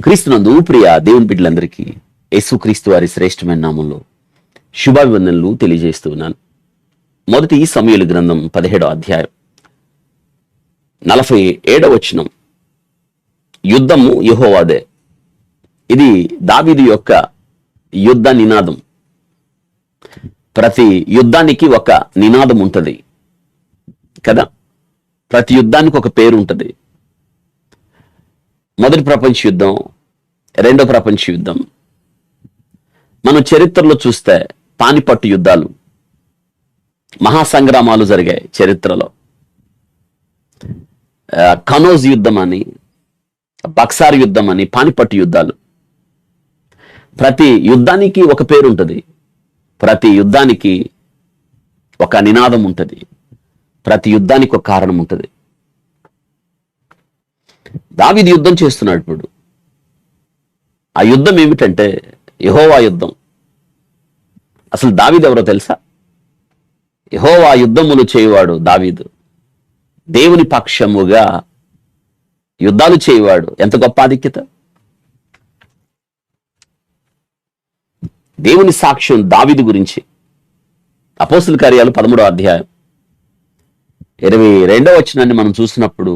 క్రీస్తునందు ప్రియ దేవుని బిడ్డలందరికీ యేసుక్రీస్తు వారి శ్రేష్టమైన నామంలో శుభాభివందనలు తెలియజేస్తూ ఉన్నాను. మొదటి సమూయేలు గ్రంథం 17వ అధ్యాయం 47వ వచనం. యుద్ధము యెహోవాదే. ఇది దావీదు యొక్క యుద్ధ నినాదం. ప్రతి యుద్ధానికి ఒక నినాదం ఉంటుంది కదా. ప్రతి యుద్ధానికి ఒక పేరు ఉంటుంది. మొదటి ప్రపంచ యుద్ధం, రెండో ప్రపంచ యుద్ధం. మనం చరిత్రలో చూస్తే పానిపట్టు యుద్ధాలు, మహాసంగ్రామాలు జరిగాయి చరిత్రలో. కనోజ్ యుద్ధం అని, బక్సార్ యుద్ధం అని, పానిపట్టు యుద్ధాలు. ప్రతి యుద్ధానికి ఒక పేరు ఉంటుంది. ప్రతి యుద్ధానికి ఒక నినాదం ఉంటుంది. ప్రతి యుద్ధానికి ఒక కారణం ఉంటుంది. దావీదు యుద్ధం చేస్తున్నాడు ఇప్పుడు. ఆ యుద్ధం ఏమిటంటే యెహోవా యుద్ధం. అసలు దావీదు ఎవరో తెలుసా? యెహోవా యుద్ధములు చేయువాడు దావీదు. దేవుని పక్షముగా యుద్ధాలు చేయువాడు. ఎంత గొప్ప ఆధిక్యత! దేవుని సాక్ష్యం దావీదు గురించి అపోస్తుల కార్యాలు 13వ అధ్యాయం 22వ వచనాన్ని మనం చూసినప్పుడు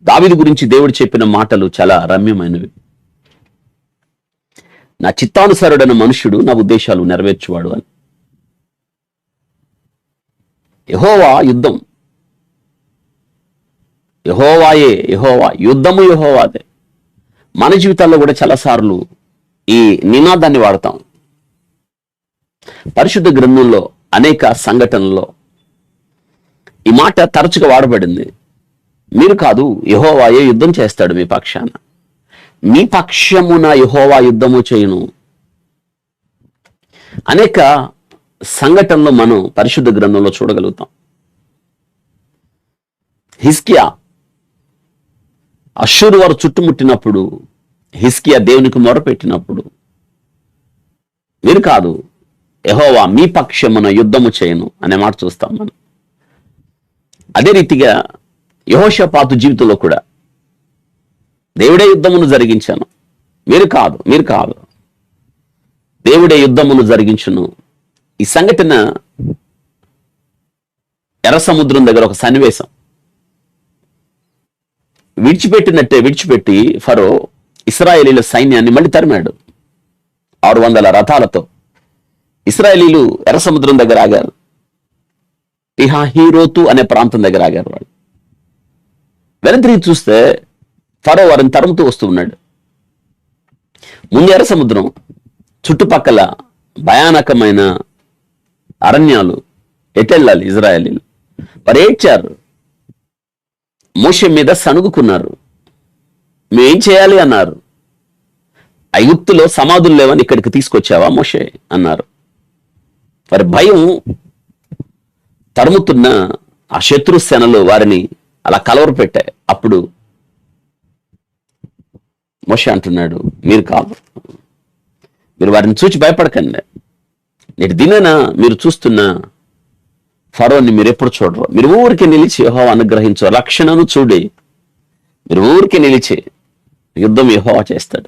దావీదు గురించి దేవుడు చెప్పిన మాటలు చాలా రమ్యమైనవి. నా చిత్తానుసారుడైన మనుష్యుడు నా ఉద్దేశాలు నెరవేర్చువాడు అని. యెహోవా యుద్ధం, యెహోవాయే, యెహోవా యుద్ధము యెహోవాదే. మన జీవితాల్లో కూడా చాలాసార్లు ఈ నినాదాన్ని వాడతాం. పరిశుద్ధ గ్రంథంలో అనేక సంఘటనల్లో ఈ మాట తరచుగా వాడబడింది. మీరు కాదు, యెహోవాయే యుద్ధం చేస్తాడు మీ పక్షాన. మీ పక్షమున యెహోవా యుద్ధము చేయును. అనేక సంఘటనలు మనం పరిశుద్ధ గ్రంథంలో చూడగలుగుతాం. హిజ్కియా అష్షూరు వారు చుట్టుముట్టినప్పుడు హిజ్కియా దేవునికి మొరపెట్టినప్పుడు, మీరు కాదు, యెహోవా మీ పక్షమున యుద్ధము చేయను అనే మాట చూస్తాం మనం. అదే రీతిగా యెహోషాపాతు జీవితంలో కూడా దేవుడే యుద్ధమును జరిగించాను, మీరు కాదు, మీరు కాదు, దేవుడే యుద్ధమును జరిగించును. ఈ సంఘటన ఎర్ర సముద్రం దగ్గర ఒక సన్నివేశం. విడిచిపెట్టి ఫరో ఇశ్రాయేలీల సైన్యాన్ని మళ్ళీ తరిమాడు 600 రథాలతో. ఇశ్రాయేలీలు ఎర్ర సముద్రం దగ్గర ఆగారు. పిహాహీరోతు అనే ప్రాంతం దగ్గర ఆగారు వాళ్ళు. వెనతిరిగి చూస్తే ఫరో వారిని తరుముతూ వస్తూ ఉన్నాడు. ముందు ఎర్ర సముద్రం, చుట్టుపక్కల భయానకమైన అరణ్యాలు. ఎటెళ్ళాలి ఇజ్రాయేలీలు? వారు ఏడ్చారు, మోషే మీద సణుగుకున్నారు. మేమేం చేయాలి అన్నారు. ఐగుప్తులో సమాధులు లేవని ఇక్కడికి తీసుకొచ్చావా మోషే అన్నారు. వారి భయం తరుముతున్న ఆ శత్రు సేనలు వారిని అలా కలవర పెట్టాయి. అప్పుడు మోషే అంటున్నాడు, మీరు కాదు, మీరు వారిని చూచి భయపడకండి. నేటి దినాన మీరు చూస్తున్న ఫరోని మీరు ఎప్పుడు చూడరు. మీరు ఊరికి నిలిచి యెహోవా అనుగ్రహించు రక్షణను చూడి. మీరు ఊరికి నిలిచి యుద్ధం యెహోవా చేస్తాడు.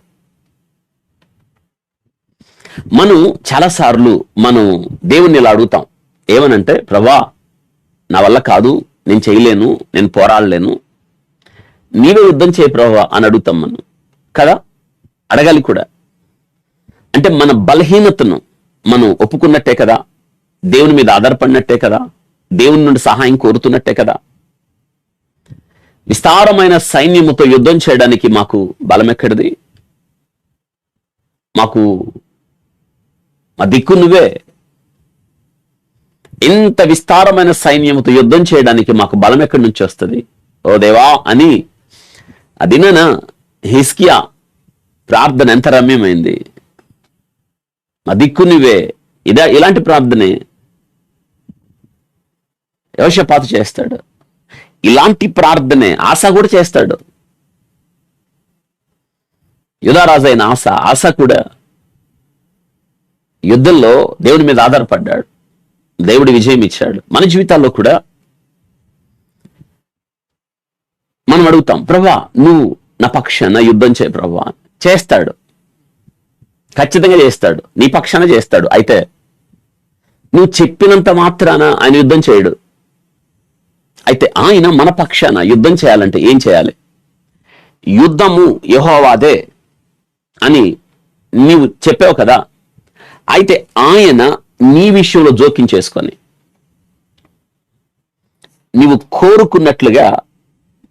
మనం చాలాసార్లు మనం దేవుణ్ణి ఇలా అడుగుతాం. ఏమనంటే, ప్రభా నా వల్ల కాదు, నేను చేయలేను, నేను పోరాడలేను, నీవే యుద్ధం చేయ ప్రభా అని అడుగుతాం మనం కదా. అడగాలి కూడా. అంటే మన బలహీనతను మనం ఒప్పుకున్నట్టే కదా, దేవుని మీద ఆధారపడినట్టే కదా, దేవుని నుండి సహాయం కోరుతున్నట్టే కదా. విస్తారమైన సైన్యముతో యుద్ధం చేయడానికి మాకు బలం ఎక్కడిది? మాకు మా దిక్కు నువ్వే. ఇంత విస్తారమైన సైన్యముతో యుద్ధం చేయడానికి మాకు బలం ఎక్కడి నుంచి వస్తుంది ఓ దేవా అని అదినా హిజ్కియా ప్రార్థన ఎంత రమ్యమైంది. మా దిక్కు నువ్వే. ఇలాంటి ప్రార్థనే యెహోషాపాతు చేస్తాడు. ఇలాంటి ప్రార్థనే ఆస కూడా చేస్తాడు. యూదారాజు అయిన ఆస కూడా యుద్ధంలో దేవుని మీద ఆధారపడ్డాడు. దేవుడి విజయం ఇచ్చాడు. మన జీవితాల్లో కూడా మనం అడుగుతాం, ప్రభా నువ్వు నా పక్షాన యుద్ధం చేయ ప్రభా. చేస్తాడు, ఖచ్చితంగా చేస్తాడు, నీ పక్షాన చేస్తాడు. అయితే నువ్వు చెప్పినంత మాత్రాన ఆయన యుద్ధం చేయడు. అయితే ఆయన మన పక్షాన యుద్ధం చేయాలంటే ఏం చేయాలి? యుద్ధము యెహోవాదే అని నీవు చెప్పావు కదా. అయితే ఆయన నీ విషయంలో జోక్యం చేసుకొని నీవు కోరుకున్నట్లుగా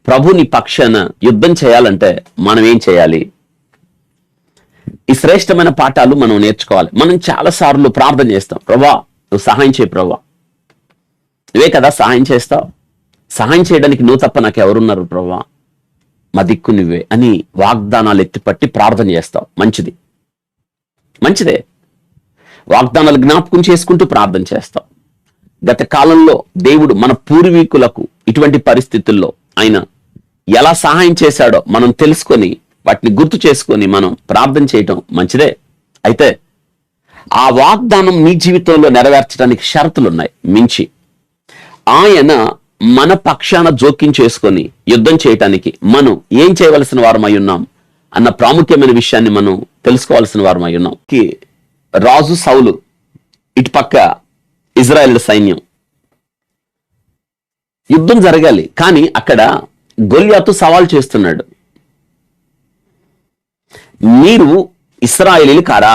ప్రభు నీ పక్షాన యుద్ధం చేయాలంటే మనం ఏం చేయాలి? ఈ శ్రేష్టమైన పాఠాలు మనం నేర్చుకోవాలి. మనం చాలా సార్లు ప్రార్థన చేస్తాం, ప్రభా నువ్వు సహాయం చేయి ప్రభా. నువ్వే కదా సహాయం చేస్తావు, సహాయం చేయడానికి నువ్వు తప్ప నాకు ఎవరున్నారు ప్రభా, మా దిక్కు నువ్వే అని వాగ్దానాలు ఎత్తిపట్టి ప్రార్థన చేస్తావు. మంచిదే, వాగ్దానాలు జ్ఞాపకం చేసుకుంటూ ప్రార్థన చేస్తావు. గత కాలంలో దేవుడు మన పూర్వీకులకు ఇటువంటి పరిస్థితుల్లో ఆయన ఎలా సహాయం చేశాడో మనం తెలుసుకొని వాటిని గుర్తు చేసుకొని మనం ప్రార్థన చేయటం మంచిదే. అయితే ఆ వాగ్దానం నీ జీవితంలో నెరవేర్చడానికి షరతులు ఉన్నాయి. మించి ఆయన మన పక్షాన జోక్యం చేసుకొని యుద్ధం చేయటానికి మనం ఏం చేయవలసిన వారమై ఉన్నాం అన్న ప్రాముఖ్యమైన విషయాన్ని మనం తెలుసుకోవాల్సిన వారమై ఉన్నాం. రాజు సౌలు, ఇటు పక్క ఇజ్రాయెల్ సైన్యం, యుద్ధం జరగాలి. కానీ అక్కడ గొల్యాతు సవాల్ చేస్తున్నాడు, మీరు ఇశ్రాయేలీలు కారా,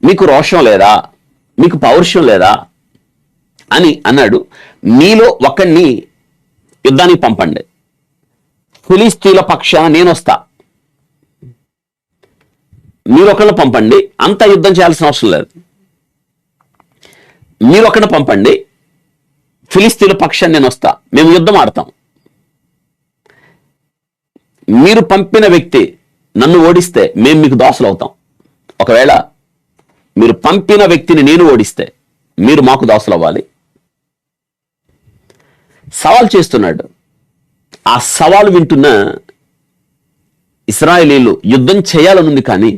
మీకు రోషం లేదా, మీకు పౌరుషం లేదా అని అన్నాడు. మీలో ఒకడిని యుద్ధానికి పంపండి, ఫిలిస్తీన్ల పక్షాన నేను వస్తా, మీరు ఒకరిని పంపండి, అంతా యుద్ధం చేయాల్సిన అవసరం లేదు, మీరు ఒకరిని పంపండి, ఫిలిస్తీన్ల పక్షాన్ని నేను వస్తా, మేము యుద్ధం ఆడతాం. మీరు పంపిన వ్యక్తి నన్ను ఓడిస్తే మేము మీకు దోసలు అవుతాం. ఒకవేళ మీరు పంపిన వ్యక్తిని నేను ఓడిస్తే మీరు మాకు దోసలు అవ్వాలి. సవాల్ చేస్తున్నాడు. ఆ సవాలు వింటున్న ఇశ్రాయేలీలు యుద్ధం చేయాలనుంది, కానీ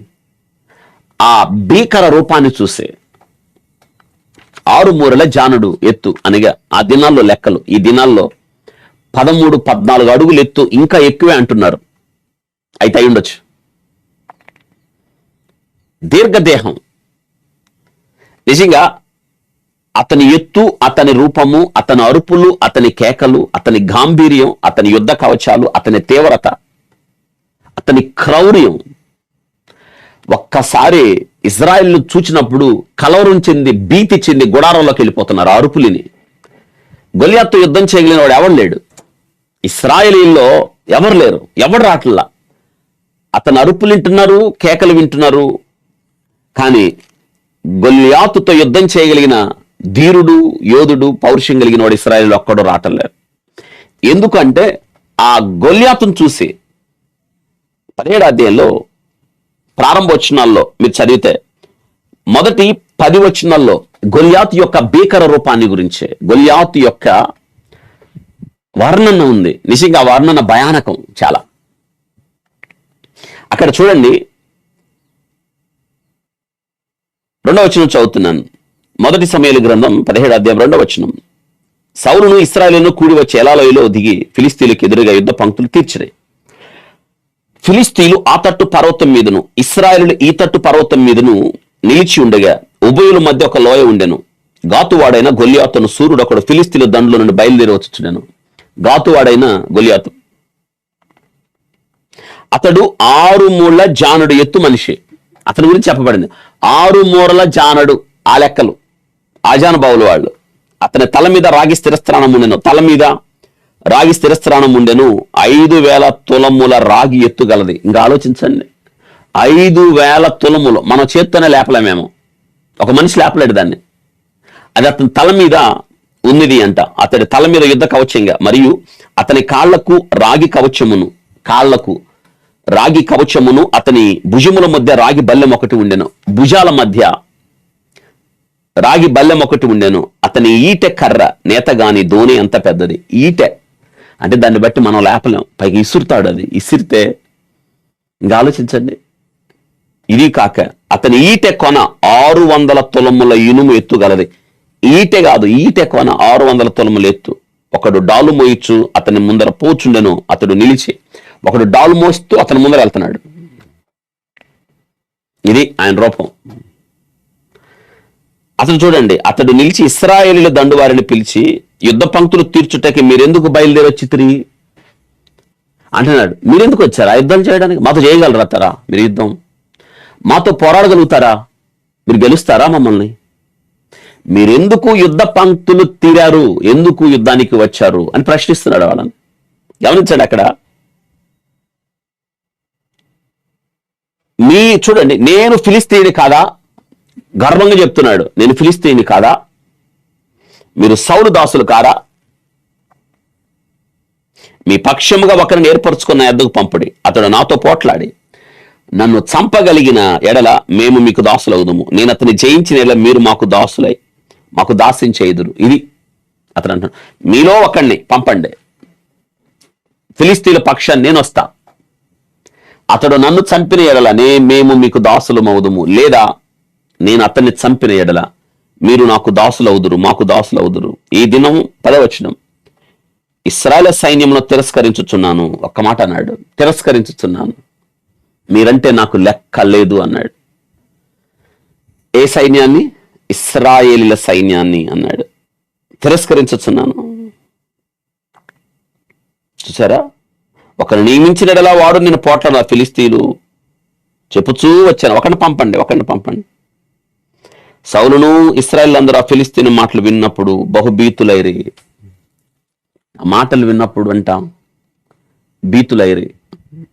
ఆ భీకర రూపాన్ని చూసే 6 మూరల జానుడు ఎత్తు అనగా ఆ దినాల్లో లెక్కలు, ఈ దినాల్లో 13-14 అడుగులు ఎత్తు, ఇంకా ఎక్కువే అంటున్నారు, అయితే అయి ఉండొచ్చు. దీర్ఘదేహం, నిజంగా అతని ఎత్తు, అతని రూపము, అతని అరుపులు, అతని కేకలు, అతని గాంభీర్యం, అతని యుద్ధ కవచాలు, అతని తీవ్రత, అతని క్రౌర్యం ఒక్కసారి ఇజ్రాయెల్ చూచినప్పుడు కలవరం చెంది భీతి చెంది గుడారంలోకి వెళ్ళిపోతున్నారు. అరుపులిని గొల్యాతు యుద్ధం చేయగలిగిన వాడు ఎవరు లేడు, ఇశ్రాయేలీల్లో ఎవరు లేరు, ఎవరు రాట్లా. అతని అరుపులు వింటున్నారు, కేకలు వింటున్నారు, కానీ గొల్యాతుతో యుద్ధం చేయగలిగిన ధీరుడు, యోధుడు, పౌరుషం కలిగిన వాడు ఇశ్రాయేలు ఒక్కడో రావటం లేదు. ఎందుకంటే ఆ గొల్యాతును చూసి 17వ అధ్యాయంలో ప్రారంభ వచనాల్లో మీరు చదివితే మొదటి 10 వచనాల్లో గొల్యాతు యొక్క భీకర రూపాన్ని గురించే, గొల్యాతు యొక్క వర్ణన ఉంది. నిజంగా వర్ణన భయానకం చాలా. అక్కడ చూడండి, 2వ వచనం చదువుతున్నాను. మొదటి సమూయేలు గ్రంథం 17వ అధ్యాయం 2వ వచనం. సౌలును ఇశ్రాయేలును కూడి వచ్చి ఎలాలోయలో దిగి ఫిలిస్తీన్లకు ఎదురుగా యుద్ధ పంక్తులు తీర్చినాయి. ఫిలిస్తీన్లు ఆ తట్టు పర్వతం మీదను, ఇశ్రాయేలు ఈ తట్టు పర్వతం మీదను నిలిచి ఉండగా ఉభయుల మధ్య ఒక లోయ ఉండెను. గాతువాడైన గొల్యాతును సూర్యుడు ఒకడు ఫిలిస్తీన్ల దండులో నుండి బయలుదేరి వచ్చుచుండెను. గాతువాడైన గొల్యాతు అతడు 6 మూరల జానుడు ఎత్తు మనిషి. అతని గురించి చెప్పబడింది. 6 మూరల జానడు, ఆ లెక్కలు ఆజానుబావులు వాళ్ళు. అతని తల మీద రాగి స్థిరస్థానం ఉండెను, తల మీద రాగి స్థిరస్థానం ఉండెను. 5,000 తులముల రాగి ఎత్తుగలది. ఇంకా ఆలోచించండి, 5,000 తులములు మన చేత్తోనే లేపలేమేమో, ఒక మనిషి లేపలేడు దాన్ని. అది అతని తల మీద ఉన్నది అంట. అతడి తల మీద యుద్ధ కవచంగా, మరియు అతని కాళ్లకు రాగి కవచమును, కాళ్లకు రాగి కవచమును, అతని భుజముల మధ్య రాగి బల్లెం ఒకటి ఉండెను, భుజాల మధ్య రాగి బల్లెం ఒకటి ఉండెను. అతని ఈటె కర్ర నేతగాని ధోని అంత పెద్దది. ఈటె అంటే దాన్ని బట్టి మనం లేపలేం, పైకి ఇసురుతాడు. అది ఇసిరితే ఇంకా ఆలోచించండి. ఇది కాక అతని ఈటె కొన 600 తులముల ఇనుము ఎత్తుగలది. ఈటె కాదు, ఈటె కొన 600 తులముల ఎత్తు. ఒకడు డాలు మోయిచ్చు అతని ముందర పోచుండెను. అతడు నిలిచి ఒకడు డాలు మోస్తూ అతని ముందర వెళ్తున్నాడు. ఇది ఆయన రూపం. అతడు చూడండి, అతడు నిలిచి ఇశ్రాయేలీయుల దండు వారిని పిలిచి, యుద్ధ పంక్తులు తీర్చుటకి మీరెందుకు బయలుదేరొచ్చితిరి అంటున్నాడు. మీరెందుకు వచ్చారా యుద్ధం చేయడానికి? మాతో చేయగలరా తరా మీరు యుద్ధం? మాతో పోరాడగలుగుతారా? మీరు గెలుస్తారా మమ్మల్ని? మీరెందుకు యుద్ధ పంక్తులు తీరారు, ఎందుకు యుద్ధానికి వచ్చారు అని ప్రశ్నిస్తున్నాడు వాళ్ళని. గమనించండి, అక్కడ చూడండి, నేను ఫిలిస్తీని కాదా? గర్వంగా చెప్తున్నాడు, నేను ఫిలిస్తీని కాదా? మీరు సౌలు దాసులు కారా? మీ పక్షముగా ఒకరిని ఏర్పరచుకున్న ఎద్దకు పంపుడి, అతడు నాతో పోట్లాడి నన్ను చంపగలిగిన ఎడల మేము మీకు దాసులవుదుము, నేను అతన్ని జయించిన ఎడల మీరు మాకు దాసులై మాకు దాస్యం చేయుదురు. ఇది అతను అంటున్నాడు, మీలో ఒకడిని పంపండి, ఫిలిస్తీన్ల పక్షాన్ని నేను వస్తా, అతడు నన్ను చంపిన ఎడల మేము మీకు దాసులమవుదుము, లేదా నేను అతన్ని చంపిన ఎడల మీరు నాకు దాసులవుదురు, మాకు దాసులవుదురు. ఈ దినం 10వ వచనం, ఇశ్రాయేలు సైన్యమును తిరస్కరించుచున్నాను. ఒక్క మాట అన్నాడు, తిరస్కరించుచున్నాను, మీరంటే నాకు లెక్క లేదు అన్నాడు. ఏ సైన్యాన్ని? ఇశ్రాయేలీల సైన్యాన్ని అన్నాడు. తిరస్కరించుచున్నాను. చూసారా, ఒకరిని నియమించినలా వాడు నేను పోట్లాడు ఫిలిస్తీన్లు చెప్పుచూ వచ్చాను, ఒకరిని పంపండి. సౌలును ఇశ్రాయేల్ అందరూ ఆ ఫిలిస్తీన్ మాటలు విన్నప్పుడు బహుభీతులైరి. ఆ మాటలు విన్నప్పుడు అంటాం భీతులైరి,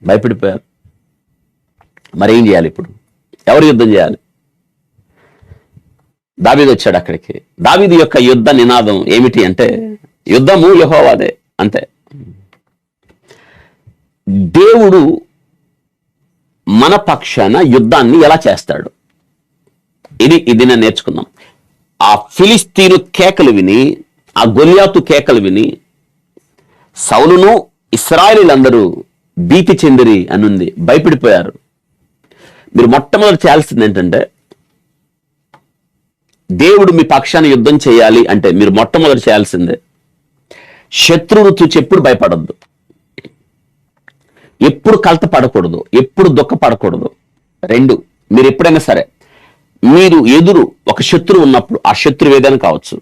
భయపడిపోయారు. మరేం చేయాలి ఇప్పుడు? ఎవరు యుద్ధం చేయాలి? దావీదు వచ్చాడు అక్కడికి. దావీదు యొక్క యుద్ధ నినాదం ఏమిటి అంటే, యుద్ధము యెహోవాదే, అంతే. దేవుడు మన పక్షాన యుద్ధాన్ని ఎలా చేస్తాడు, ఇది నేను నేర్చుకుందాం. ఆ ఫిలిస్తీను కేకలు విని, ఆ గొలియాతు కేకలు విని సౌలును ఇశ్రాయేలీయులందరూ భీతి చెందిరి అనుంది, భయపడిపోయారు. మీరు మొట్టమొదటి చేయాల్సింది ఏంటంటే, దేవుడు మీ పక్షాన్ని యుద్ధం చేయాలి అంటే మీరు మొట్టమొదటి చేయాల్సిందే, శత్రువును చూచి ఎప్పుడు భయపడద్దు, ఎప్పుడు కలత పడకూడదు, ఎప్పుడు దుఃఖపడకూడదు. 2, మీరు ఎప్పుడైనా సరే మీరు ఎదురు ఒక శత్రువు ఉన్నప్పుడు, ఆ శత్రువు ఏదైనా కావచ్చు,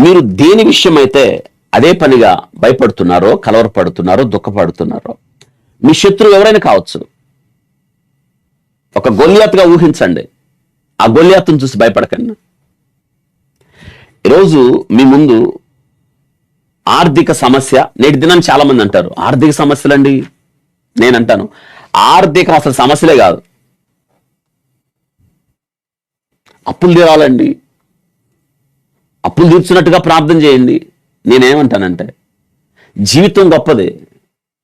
మీరు దేని విషయమైతే అదే పనిగా భయపడుతున్నారో, కలవరపడుతున్నారో, దుఃఖపడుతున్నారో, మీ శత్రువు ఎవరైనా కావచ్చు. ఒక గొల్యాతుగా ఊహించండి, ఆ గొల్యాతును చూసి భయపడకండి. ఈరోజు మీ ముందు ఆర్థిక సమస్య. నేటి దినాన్ని చాలా మంది అంటారు ఆర్థిక సమస్యలండి. నేనంటాను ఆర్థిక అసలు సమస్యలే కాదు, అప్పులు తీరాలండి, అప్పులు తీర్చినట్టుగా ప్రార్థన చేయండి. నేనేమంటానంటే జీవితం గొప్పది,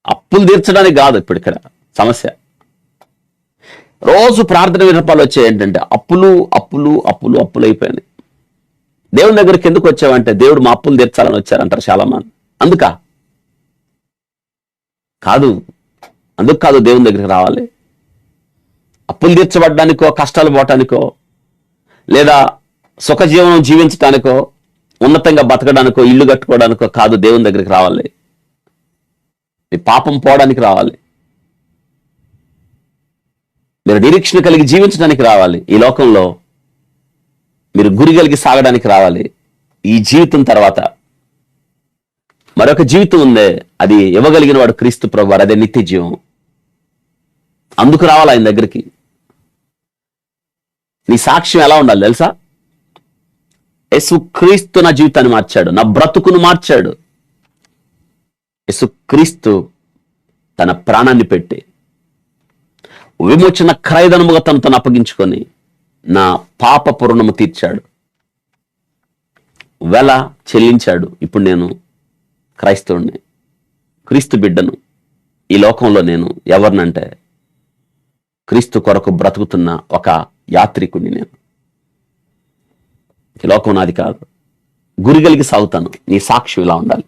అప్పులు తీర్చడానికి కాదు ఇప్పుడు ఇక్కడ సమస్య. రోజు ప్రార్థన విన్నపాలు వచ్చాయి ఏంటంటే అప్పులు అప్పులు అప్పులు అప్పులు అయిపోయినాయి. దేవుని దగ్గరికి ఎందుకు వచ్చావంటే దేవుడు మా అప్పులు తీర్చాలని వచ్చారంటారు చాలా మంది. అందుకు కాదు దేవుని దగ్గరికి రావాలి. అప్పులు తీర్చబడ్డానికో, కష్టాలు పోవటానికో, లేదా సుఖజీవనం జీవించడానికో, ఉన్నతంగా బతకడానికో, ఇల్లు కట్టుకోవడానికో కాదు దేవుని దగ్గరికి రావాలి. మీ పాపం పోవడానికి రావాలి, మీరు నిరీక్షణ కలిగి జీవించడానికి రావాలి. ఈ లోకంలో మీరు గురి కలిగి సాగడానికి రావాలి. ఈ జీవితం తర్వాత మరొక జీవితం ఉందే, అది ఇవ్వగలిగిన వాడు క్రీస్తు ప్రభువారు, అదే నిత్య జీవం. అందుకు రావాలి ఆయన దగ్గరికి. నీ సాక్ష్యం ఎలా ఉండాలి తెలుసా? యేసుక్రీస్తు నా జీవితాన్ని మార్చాడు, నా బ్రతుకును మార్చాడు. యేసుక్రీస్తు తన ప్రాణాన్ని పెట్టి విమోచన క్రయధనముగా తను అప్పగించుకొని నా పాప పూర్ణము తీర్చాడు, వెల చెల్లించాడు. ఇప్పుడు నేను క్రైస్తవుడిని, క్రీస్తు బిడ్డను. ఈ లోకంలో నేను ఎవరినంటే క్రీస్తు కొరకు బ్రతుకుతున్న ఒక యాత్రికుని. నేను ఈ లోకం నాది కాదు, గురి కలిగి సాగుతాను. నీ సాక్ష్యం ఇలా ఉండాలి.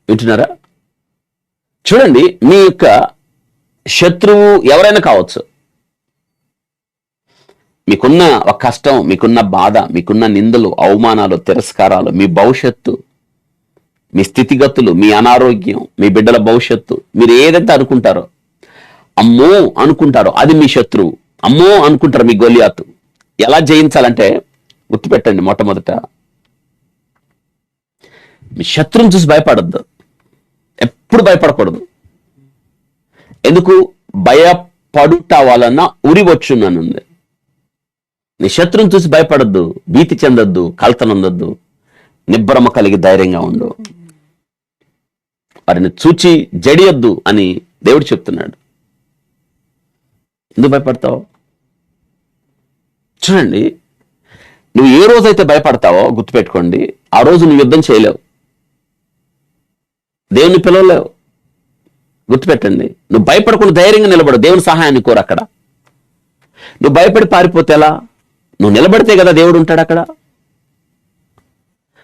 వింటున్నారా? చూడండి, మీ యొక్క శత్రువు ఎవరైనా కావచ్చు. మీకున్న ఒక కష్టం, మీకున్న బాధ, మీకున్న నిందలు, అవమానాలు, తిరస్కారాలు, మీ భవిష్యత్తు, మీ స్థితిగతులు, మీ అనారోగ్యం, మీ బిడ్డల భవిష్యత్తు, మీరు ఏదైతే అనుకుంటారో అమ్మో అనుకుంటారో అది మీ శత్రువు. అమ్మో అనుకుంటారు మీ గొలియాతు. ఎలా జయించాలంటే గుర్తుపెట్టండి, మొట్టమొదట మీ శత్రువుని చూసి భయపడద్దు, ఎప్పుడు భయపడకూడదు. ఎందుకు? భయపడుట వలన ఉరి వచ్చుననుంది. నీ శత్రువుని చూసి భయపడద్దు, భీతి చెందొద్దు, కలతనందొద్దు, నిబ్బరమ కలిగి ధైర్యంగా ఉండు. వారిని చూచి జడియొద్దు అని దేవుడు చెప్తున్నాడు. ఎందుకు భయపడతావు? చూడండి, నువ్వు ఏ రోజైతే భయపడతావో గుర్తుపెట్టుకోండి, ఆ రోజు నువ్వు యుద్ధం చేయలేవు, దేవుని పిలవలేవు. గుర్తుపెట్టండి, నువ్వు భయపడకుండా ధైర్యంగా నిలబడు, దేవుని సహాయాన్ని కోరు. అక్కడ నువ్వు భయపడి పారిపోతే ఎలా? నువ్వు నిలబడితే కదా దేవుడు ఉంటాడు అక్కడ.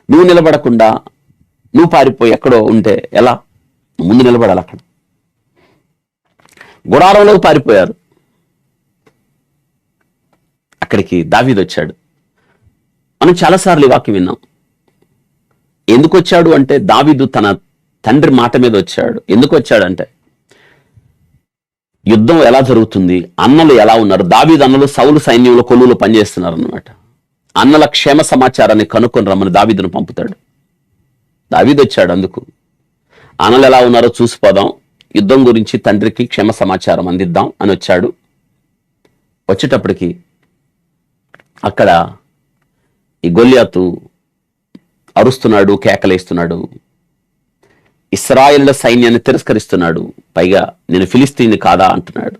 నువ్వు నిలబడకుండా నువ్వు పారిపోయి ఎక్కడో ఉంటే ఎలా? ముందు నిలబడాలి. అక్కడ గుడారంలోకి పారిపోయారు, అక్కడికి దావీదు వచ్చాడు. మనం చాలాసార్లు ఈ వాక్యం విన్నాం. ఎందుకు వచ్చాడు అంటే దావీదు తన తండ్రి మాట మీద వచ్చాడు. ఎందుకు వచ్చాడంటే యుద్ధం ఎలా జరుగుతుంది, అన్నలు ఎలా ఉన్నారు. దావీదు అన్నలు సౌలు సైన్యంలో కొలువులు పనిచేస్తున్నారు అన్నమాట. అన్నల క్షేమ సమాచారాన్ని కనుక్కొని రమ్మని దావీదును పంపుతాడు. దావీదు వచ్చాడు అందుకు. అన్నలు ఎలా ఉన్నారో చూసిపోదాం, యుద్ధం గురించి తండ్రికి క్షేమ సమాచారం అందిద్దాం అని వచ్చాడు. వచ్చేటప్పటికి అక్కడ ఈ గొల్యాతు అరుస్తున్నాడు, కేకలేస్తున్నాడు, ఇశ్రాయేలుల సైన్యాన్ని తిరస్కరిస్తున్నాడు. పైగా నేను ఫిలిస్తీన్ని కాదా అంటున్నాడు.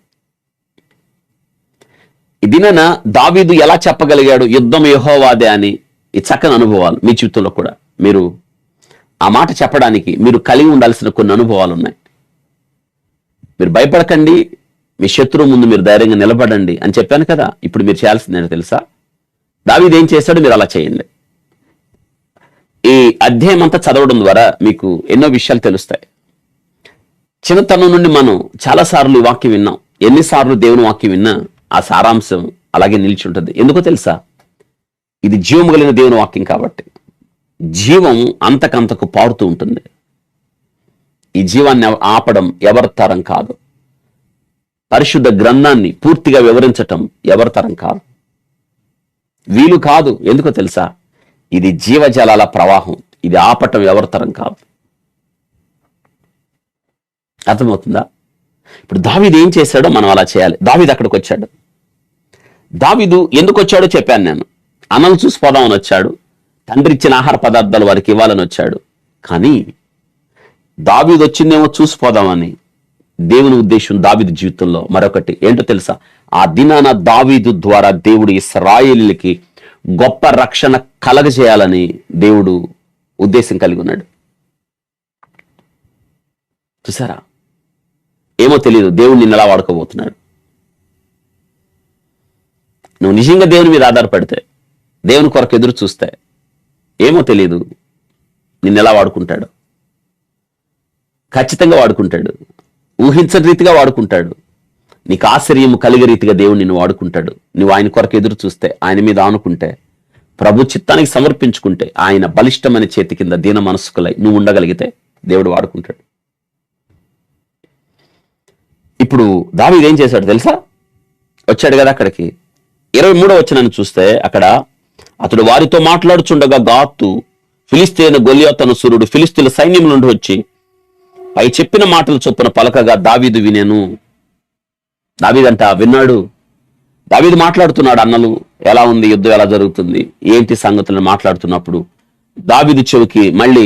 ఇదిన దావీదు ఎలా చెప్పగలిగాడు యుద్ధం యెహోవాదే అని? ఈ చక్కని అనుభవాలు మీ జీవితంలో కూడా మీరు ఆ మాట చెప్పడానికి మీరు కలిగి ఉండాల్సిన కొన్ని అనుభవాలు ఉన్నాయి. మీరు భయపడకండి, మీ శత్రువు ముందు మీరు ధైర్యంగా నిలబడండి అని చెప్పాను కదా. ఇప్పుడు మీరు చేయాల్సింది ఏంటో తెలుసా? దావీదు ఏం చేశాడో మీరు అలా చేయండి. ఈ అధ్యాయం అంతా చదవడం ద్వారా మీకు ఎన్నో విషయాలు తెలుస్తాయి. చిన్నతనం నుండి మనం చాలాసార్లు వాక్యం విన్నాం. ఎన్నిసార్లు దేవుని వాక్యం విన్నా ఆ సారాంశం అలాగే నిలిచి ఉంటుంది. ఎందుకో తెలుసా? ఇది జీవం కలిగిన దేవుని వాక్యం కాబట్టి. జీవం అంతకంతకు పారుతూ ఉంటుంది. ఈ జీవాన్ని ఆపడం ఎవరి తరం కాదు. పరిశుద్ధ గ్రంథాన్ని పూర్తిగా వివరించటం ఎవరి తరం కాదు, వీలు కాదు. ఎందుకో తెలుసా? ఇది జీవజలాల ప్రవాహం. ఇది ఆపటం ఎవరి తరం కాదు. అర్థమవుతుందా? ఇప్పుడు దావీదు ఏం చేశాడో మనం అలా చేయాలి. దావీదు అక్కడికి వచ్చాడు. దావీదు ఎందుకు వచ్చాడో చెప్పాను నేను. అన్నలు చూసిపోదామని వచ్చాడు, తండ్రి ఇచ్చిన ఆహార పదార్థాలు వారికి ఇవ్వాలని వచ్చాడు. కానీ దావీదు వచ్చిందేమో చూసిపోదామని. దేవుని ఉద్దేశం దావీదు జీవితంలో మరొకటి ఏంటో తెలుసా? ఆ దినాన దావీదు ద్వారా దేవుడు ఇశ్రాయేలులకి గొప్ప రక్షణ కలగజేయాలని దేవుడు ఉద్దేశం కలిగి ఉన్నాడు. చూసారా? ఏమో తెలియదు, దేవుడు నిన్ను ఎలా వాడుకోబోతున్నాడు. నువ్వు నిజంగా దేవుని మీద ఆధారపడితే, దేవుని కొరకు ఎదురు చూస్తే, ఏమో తెలియదు నిన్ను ఎలా వాడుకుంటాడు. ఖచ్చితంగా వాడుకుంటాడు. ఊహించని రీతిగా వాడుకుంటాడు. నీకు ఆశ్చర్యము కలిగే రీతిగా దేవుడు నిన్ను వాడుకుంటాడు. నువ్వు ఆయన కొరకు ఎదురు చూస్తే, ఆయన మీద ఆనుకుంటే, ప్రభు చిత్తానికి సమర్పించుకుంటే, ఆయన బలిష్టమైన చేతి కింద దీన మనస్కులై నువ్వు ఉండగలిగితే దేవుడు వాడుకుంటాడు. ఇప్పుడు దావీదు ఏం చేశాడు తెలుసా? వచ్చాడు కదా అక్కడికి. 23వ వచనాన్ని చూస్తే అక్కడ అతడు వారితో మాట్లాడుచుండగా గాతు ఫిలిస్తీయుల గొల్యాతు అను సూర్యుడు ఫిలిస్తీయుల సైన్యం నుండి వచ్చి పై చెప్పిన మాటలు చొప్పున పలకగా దావీదు వినెను. దావీదంట విన్నాడు. దావీదు మాట్లాడుతున్నాడు. అన్నలు ఎలా ఉంది, యుద్ధం ఎలా జరుగుతుంది, ఏంటి సంగతులను మాట్లాడుతున్నప్పుడు దావీదు చెవికి మళ్ళీ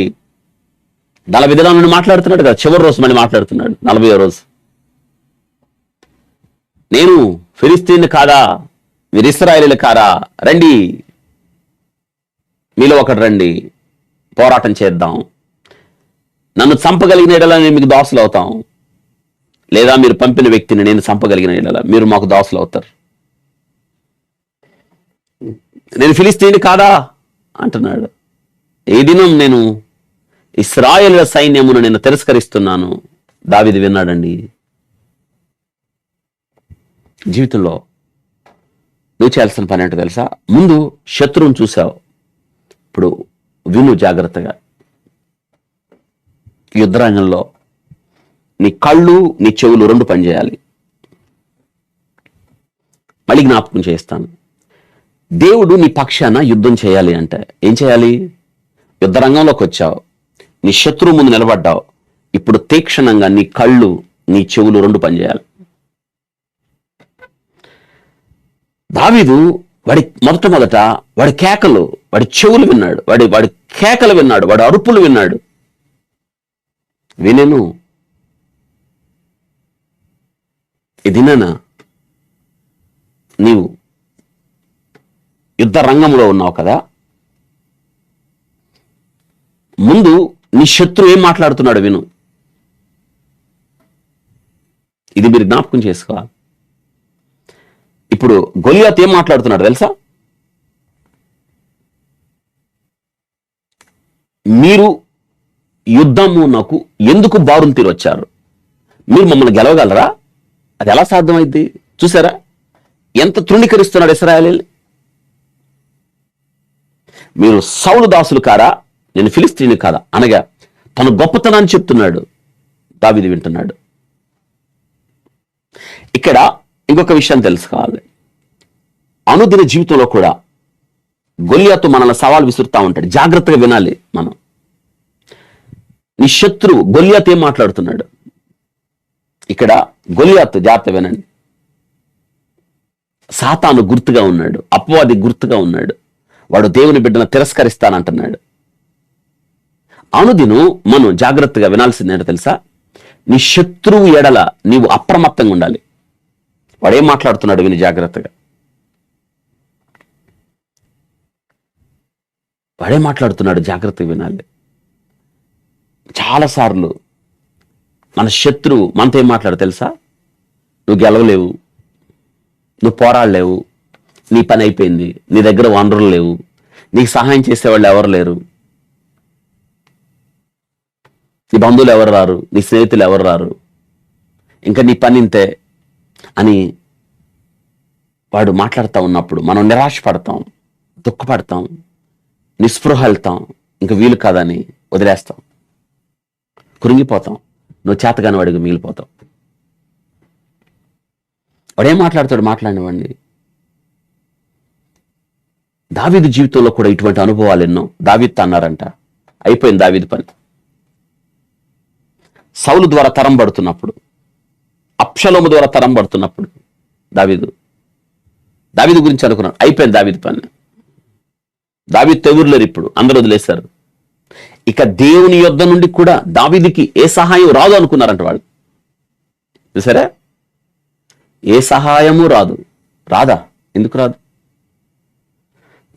40 దినాల నుండి మాట్లాడుతున్నాడు కదా, చివరి రోజు మళ్ళీ మాట్లాడుతున్నాడు. 40వ రోజు, నేను ఫిలిస్తీన్ని కాదా, మీరు ఇశ్రాయేలీయులు కారా, రండి, మీలో ఒకటి రండి, పోరాటం చేద్దాం. నన్ను చంపగలిగిన ఎడల నేను మీకు దాసులు అవుతాం, లేదా మీరు పంపిన వ్యక్తిని నేను చంపగలిగిన ఎడల మీరు మాకు దాసులు అవుతారు. నేను ఫిలిస్తీని కాదా అంటున్నాడు. ఈ దినం నేను ఇశ్రాయేలుల సైన్యమును నేను తిరస్కరిస్తున్నాను. దావీదు విన్నాడండి. జీవితంలో నువ్వు చేయాల్సిన పని ఏంటో తెలుసా? ముందు శత్రువుని చూసావు, ఇప్పుడు విను జాగ్రత్తగా. యుద్ధరంగంలో నీ కళ్ళు నీ చెవులు రెండు పనిచేయాలి. మళ్ళీ జ్ఞాపకం చేస్తాను. దేవుడు నీ పక్షాన యుద్ధం చేయాలి అంటే ఏం చేయాలి? యుద్ధ రంగంలోకి వచ్చావు, నీ శత్రువు ముందు నిలబడ్డావు. ఇప్పుడు తీక్షణంగా నీ కళ్ళు, నీ చెవులు రెండు పనిచేయాలి. దావీదు వాడి మొదట వాడి కేకలు, వాడి చెవులు విన్నాడు, వాడి కేకలు విన్నాడు, వాడి అరుపులు విన్నాడు. వినేను ఇదినా నీవు యుద్ధ రంగంలో ఉన్నావు కదా, ముందు నీ శత్రువు ఏం మాట్లాడుతున్నాడు విను. ఇది మీరు జ్ఞాపకం చేసుకోవాలి. ఇప్పుడు గొలియాత్ ఏం మాట్లాడుతున్నాడు తెలుసా? మీరు యుద్ధము నాకు ఎందుకు బారులు తీరొచ్చారు? మీరు మమ్మల్ని గెలవగలరా? అది ఎలా సాధ్యమైంది? చూసారా ఎంత తృణీకరిస్తున్నాడు ఇశ్రాయేలీయులు. మీరు సౌలు దాసులు కారా, నేను ఫిలిస్తీని కాదా అనగా తన గొప్పతనాన్ని చెప్తున్నాడు. దావీదు వింటున్నాడు. ఇక్కడ ఇంకొక విషయం తెలుసుకోవాలి. అనుదిన జీవితంలో కూడా గొలియాతు మనల్ని సవాల్ విసురుతా ఉంటాడు. జాగ్రత్తగా వినాలి మనం. నీ శత్రువు గొలియాతు ఏం మాట్లాడుతున్నాడు? ఇక్కడ గొలియాతు జాగ్రత్త వినండి. సాతాను గుర్తుగా ఉన్నాడు, అపవాది గుర్తుగా ఉన్నాడు. వాడు దేవుని బిడ్డను తిరస్కరిస్తానంటున్నాడు. అనుదినం మనం జాగ్రత్తగా వినాల్సిందేంటో తెలుసా? నీ శత్రువు ఎడల నీవు అప్రమత్తంగా ఉండాలి. వాడేం మాట్లాడుతున్నాడు విని జాగ్రత్తగా. వాడేం మాట్లాడుతున్నాడు జాగ్రత్తగా వినాలి. చాలాసార్లు మన శత్రువు మనతో ఏం మాట్లాడు తెలుసా? నువ్వు గెలవలేవు, నువ్వు పోరాడలేవు, నీ పని అయిపోయింది, నీ దగ్గర వనరులు లేవు, నీకు సహాయం చేసేవాళ్ళు ఎవరు లేరు, నీ బంధువులు ఎవరు రారు, నీ స్నేహితులు ఎవరు రారు, ఇంకా నీ పని ఇంతే అని వాడు మాట్లాడుతూ ఉన్నప్పుడు మనం నిరాశపడతాం, దుఃఖపడతాం, నిస్పృహ వెళ్తాం, ఇంకా వీలు కాదని వదిలేస్తాం, కృంగిపోతాం. నువ్వు చేతగాని వాడికి మిగిలిపోతావు. వాడేం మాట్లాడతాడు? మాట్లాడినవాడిని. దావీదు జీవితంలో కూడా ఇటువంటి అనుభవాలు ఎన్నో. దావీదు అన్నారంట, అయిపోయింది దావీదు పని. సౌలు ద్వారా తరం పడుతున్నప్పుడు, అబ్షలోము ద్వారా తరం పడుతున్నప్పుడు దావీదు గురించి అనుకున్నాడు, అయిపోయింది దావీదు పని. దావీదు తెగురులేరు, ఇప్పుడు అందరూ వదిలేశారు. ఇక దేవుని యొద్ద నుండి కూడా దావీదుకి ఏ సహాయం రాదు అనుకున్నారంట వాళ్ళు. చూసారా? ఏ సహాయము రాదు. రాదా? ఎందుకు రాదు?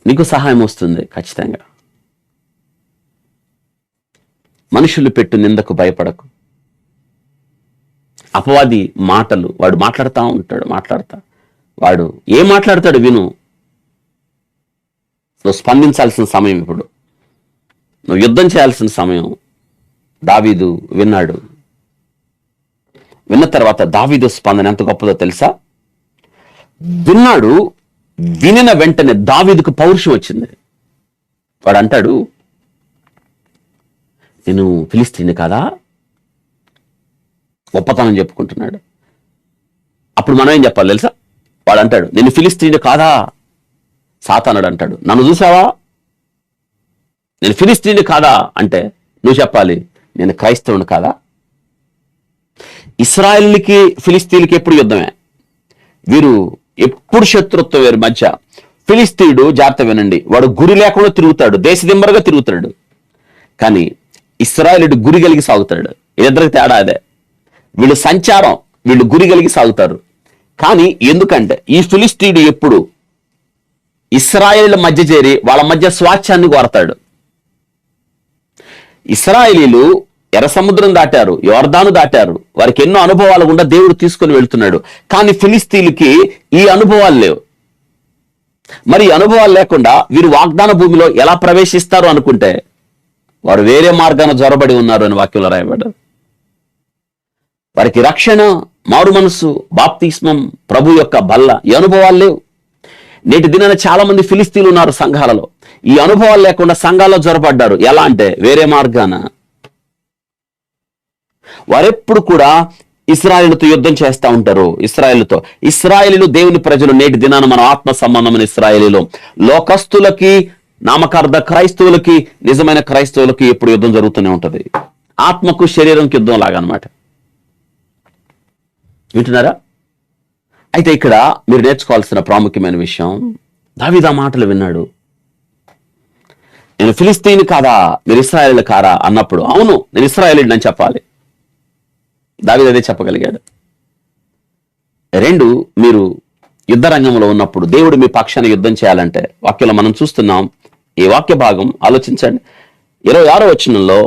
నీకు సహాయం వస్తుంది ఖచ్చితంగా. మనుషులు పెట్టు నిందకు భయపడకు. అపవాది మాటలు వాడు మాట్లాడుతూ ఉంటాడు. వాడు ఏం మాట్లాడతాడు విను. నువ్వు స్పందించాల్సిన సమయం ఇప్పుడు, నువ్వు యుద్ధం చేయాల్సిన సమయం. దావీదు విన్నాడు. విన్న తర్వాత దావీదు స్పందన ఎంత గొప్పదో తెలుసా? విన్నాడు, వినిన వెంటనే దావీదుకు పౌరుషం వచ్చింది. వాడు అంటాడు, నేను ఫిలిస్తీని కాదా? గొప్పతనం చెప్పుకుంటున్నాడు. అప్పుడు మనం ఏం చెప్పాలి తెలుసా? వాడు అంటాడు, నేను ఫిలిస్తీని కాదా? సాతానుడు అంటాడు, నన్ను చూసావా, నేను ఫిలిస్తీని కాదా అంటే నువ్వు చెప్పాలి, నేను క్రైస్తవుని కాదా? ఇశ్రాయేలుకి ఫిలిస్తీన్లకి ఎప్పుడు యుద్ధమే. వీరు ఎప్పుడు శత్రుత్వం వీరి మధ్య. ఫిలిస్తీయుడు జాగ్రత్త వినండి, వాడు గురి లేకుండా తిరుగుతాడు, దేశదిమ్మరగా తిరుగుతాడు. కానీ ఇశ్రాయేలుడు గురి కలిగి సాగుతాడు. ఇద్దరికి తేడా అదే. వీళ్ళు సంచారం, వీళ్ళు గురి కలిగి సాగుతారు. కానీ ఎందుకంటే ఈ ఫిలిస్తీయుడు ఎప్పుడు ఇశ్రాయేలు మధ్య చేరి వాళ్ళ మధ్య స్వాచ్ఛాన్ని కోరతాడు. ఇశ్రాయేలీలు ఎర్ర సముద్రం దాటారు, యోర్దాను దాటారు, వారికి ఎన్నో అనుభవాలు గుండా దేవుడు తీసుకొని వెళ్తున్నాడు. కానీ ఫిలిస్తీన్లకి ఈ అనుభవాలు లేవు. మరి ఈ అనుభవాలు లేకుండా వీరు వాగ్దాన భూమిలో ఎలా ప్రవేశిస్తారు అనుకుంటే వారు వేరే మార్గాన జొరబడి ఉన్నారు అని వాక్యంలో రాయబడ్డారు. వారికి రక్షణ, మారు మనసు, బాప్తిస్మం, ప్రభు యొక్క బల్ల, ఈ అనుభవాలు లేవు. నేటి దినాన చాలా మంది ఫిలిస్తీన్లు ఉన్నారు సంఘాలలో. ఈ అనుభవాలు లేకుండా సంఘాల్లో జొరబడ్డారు. ఎలా అంటే వేరే మార్గాన. వారెప్పుడు కూడా ఇశ్రాయేలుతో యుద్ధం చేస్తూ ఉంటారు. ఇశ్రాయేలీలు దేవుని ప్రజలు. నేటి దినాన మన ఆత్మ సంబంధమైన ఇశ్రాయేలీలో లోకస్తులకి, నామకార్థ క్రైస్తవులకి, నిజమైన క్రైస్తవులకి ఎప్పుడు యుద్ధం జరుగుతూనే ఉంటది. ఆత్మకు శరీరంకి యుద్ధం లాగా అనమాట. వింటున్నారా? అయితే ఇక్కడ మీరు నేర్చుకోవాల్సిన ప్రాముఖ్యమైన విషయం, దావీదు ఆ మాటలు విన్నాడు. నేను ఫిలిస్తీని కాదా, మీరు ఇశ్రాయేలు కారా అన్నప్పుడు, అవును నేను ఇశ్రాయేలీని అని చెప్పాలి. దావీదు అదే చెప్పగలిగాడు. 2, మీరు యుద్ధ రంగంలో ఉన్నప్పుడు దేవుడు మీ పక్షాన్ని యుద్ధం చేయాలంటే, వాక్యంలో మనం చూస్తున్నాం. ఈ వాక్య భాగం ఆలోచించండి. 26వ వచనంలో,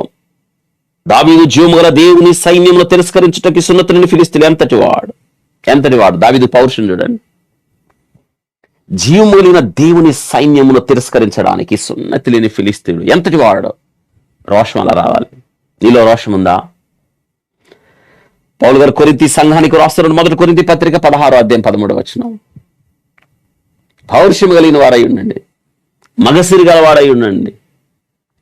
దావీదు జీవము గల దేవుని సైన్యంలో తిరస్కరించుటకి సున్నతుని ఫిలిస్తీయులు ఎంతటి వాడు. దావీదు పౌరుషం చూడండి. జీవములిన దేవుని సైన్యమును తిరస్కరించడానికి సున్నతి లేని ఫిలిస్తీయుడు ఎంతటి వాడు. రోషం అలా రావాలి. నీలో రోషం ఉందా? పౌలు గారు కొరింథీ సంఘానికి రాస్తున్న 1 కొరింథీ పత్రిక 16వ అధ్యాయం 13వ వచనం, పౌరుషం కలిగిన వారై ఉండండి, మగసిరి గలవాడై ఉండండి.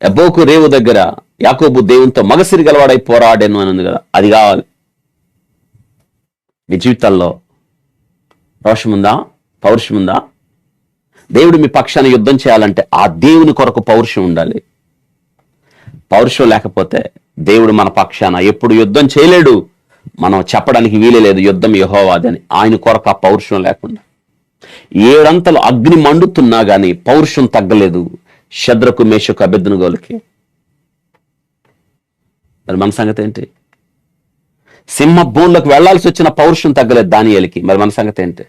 ఎబ్బోకు రేవు దగ్గర యాకోబు దేవునితో మగసిరి గలవాడై పోరాడాను అని ఉంది కదా, అది కావాలి. మీ జీవితాల్లో రోషం ఉందా? పౌరుషం ఉందా? దేవుడు మీ పక్షాన్ని యుద్ధం చేయాలంటే ఆ దేవుని కొరకు పౌరుషం ఉండాలి. పౌరుషం లేకపోతే దేవుడు మన పక్షాన ఎప్పుడు యుద్ధం చేయలేడు. మనం చెప్పడానికి వీలే లేదు యుద్ధం యెహోవాది అని. ఆయన కొరకు ఆ పౌరుషం లేకుండా 7 అంతలు అగ్ని మండుతున్నా గాని పౌరుషం తగ్గలేదు షద్రకు, మేషకు, అబేద్నెగోలకి. మరి మన సంగతి ఏంటి? సింహ బోన్లకు వెళ్లాల్సి వచ్చిన పౌరుషం తగ్గలేదు దానియేలుకి. మరి మన సంగతి ఏంటి?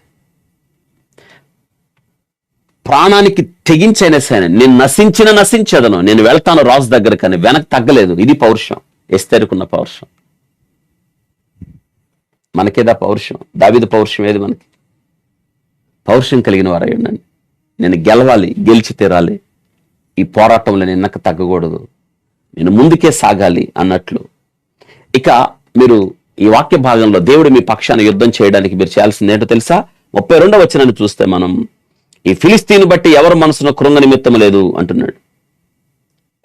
ప్రాణానికి తెగించైనా సరే నేను నశించదను, నేను వెళ్తాను రాజు దగ్గర, కానీ వెనక్కి తగ్గలేదు. ఇది పౌరుషం, ఎస్తేరుకున్న పౌరుషం. మనకేదా పౌరుషం? దావీదు పౌరుషం ఏది మనకి? పౌరుషం కలిగిన వారై ఉండండి. నేను గెలవాలి, గెలిచి తీరాలి, ఈ పోరాటంలో నేను వెనక్కి తగ్గకూడదు, నేను ముందుకే సాగాలి అన్నట్లు. ఇక మీరు ఈ వాక్య భాగంలో దేవుడు మీ పక్షాన యుద్ధం చేయడానికి మీరు చేయాల్సింది ఏంటో తెలుసా? 32వ వచనాన్ని చూస్తే మనం, ఈ ఫిలిస్తీని బట్టి ఎవరి మనసులో కృంగ నిమిత్తం లేదు అంటున్నాడు.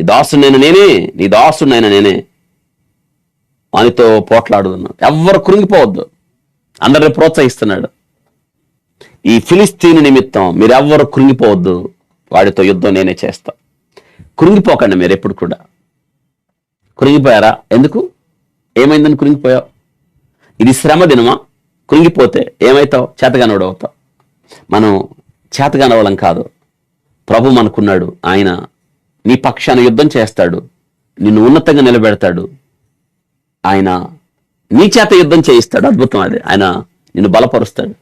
ఈ దాసునైనా నేనే, నీ దాసునైనా నేనే, వానితో పోట్లాడుతున్నాడు. ఎవ్వరు కృంగిపోవద్దు, అందరిని ప్రోత్సహిస్తున్నాడు. ఈ ఫిలిస్తీని నిమిత్తం మీరెవ్వరు కృంగిపోవద్దు, వాడితో యుద్ధం నేనే చేస్తా. కృంగిపోకండి మీరు ఎప్పుడు కూడా. కృంగిపోయారా? ఎందుకు? ఏమైందని కృంగిపోయావు? ఇది శ్రమ దినమా? కృంగిపోతే ఏమైతావు? చేతగానోడు అవుతావు. మనం చేతగానవలం కాదు. ప్రభు మనకున్నాడు. ఆయన నీ పక్షాన యుద్ధం చేస్తాడు, నిన్ను ఉన్నతంగా నిలబెడతాడు. ఆయన నీ చేత యుద్ధం చేయిస్తాడు. అద్భుతం అది. ఆయన నిన్ను బలపరుస్తాడు.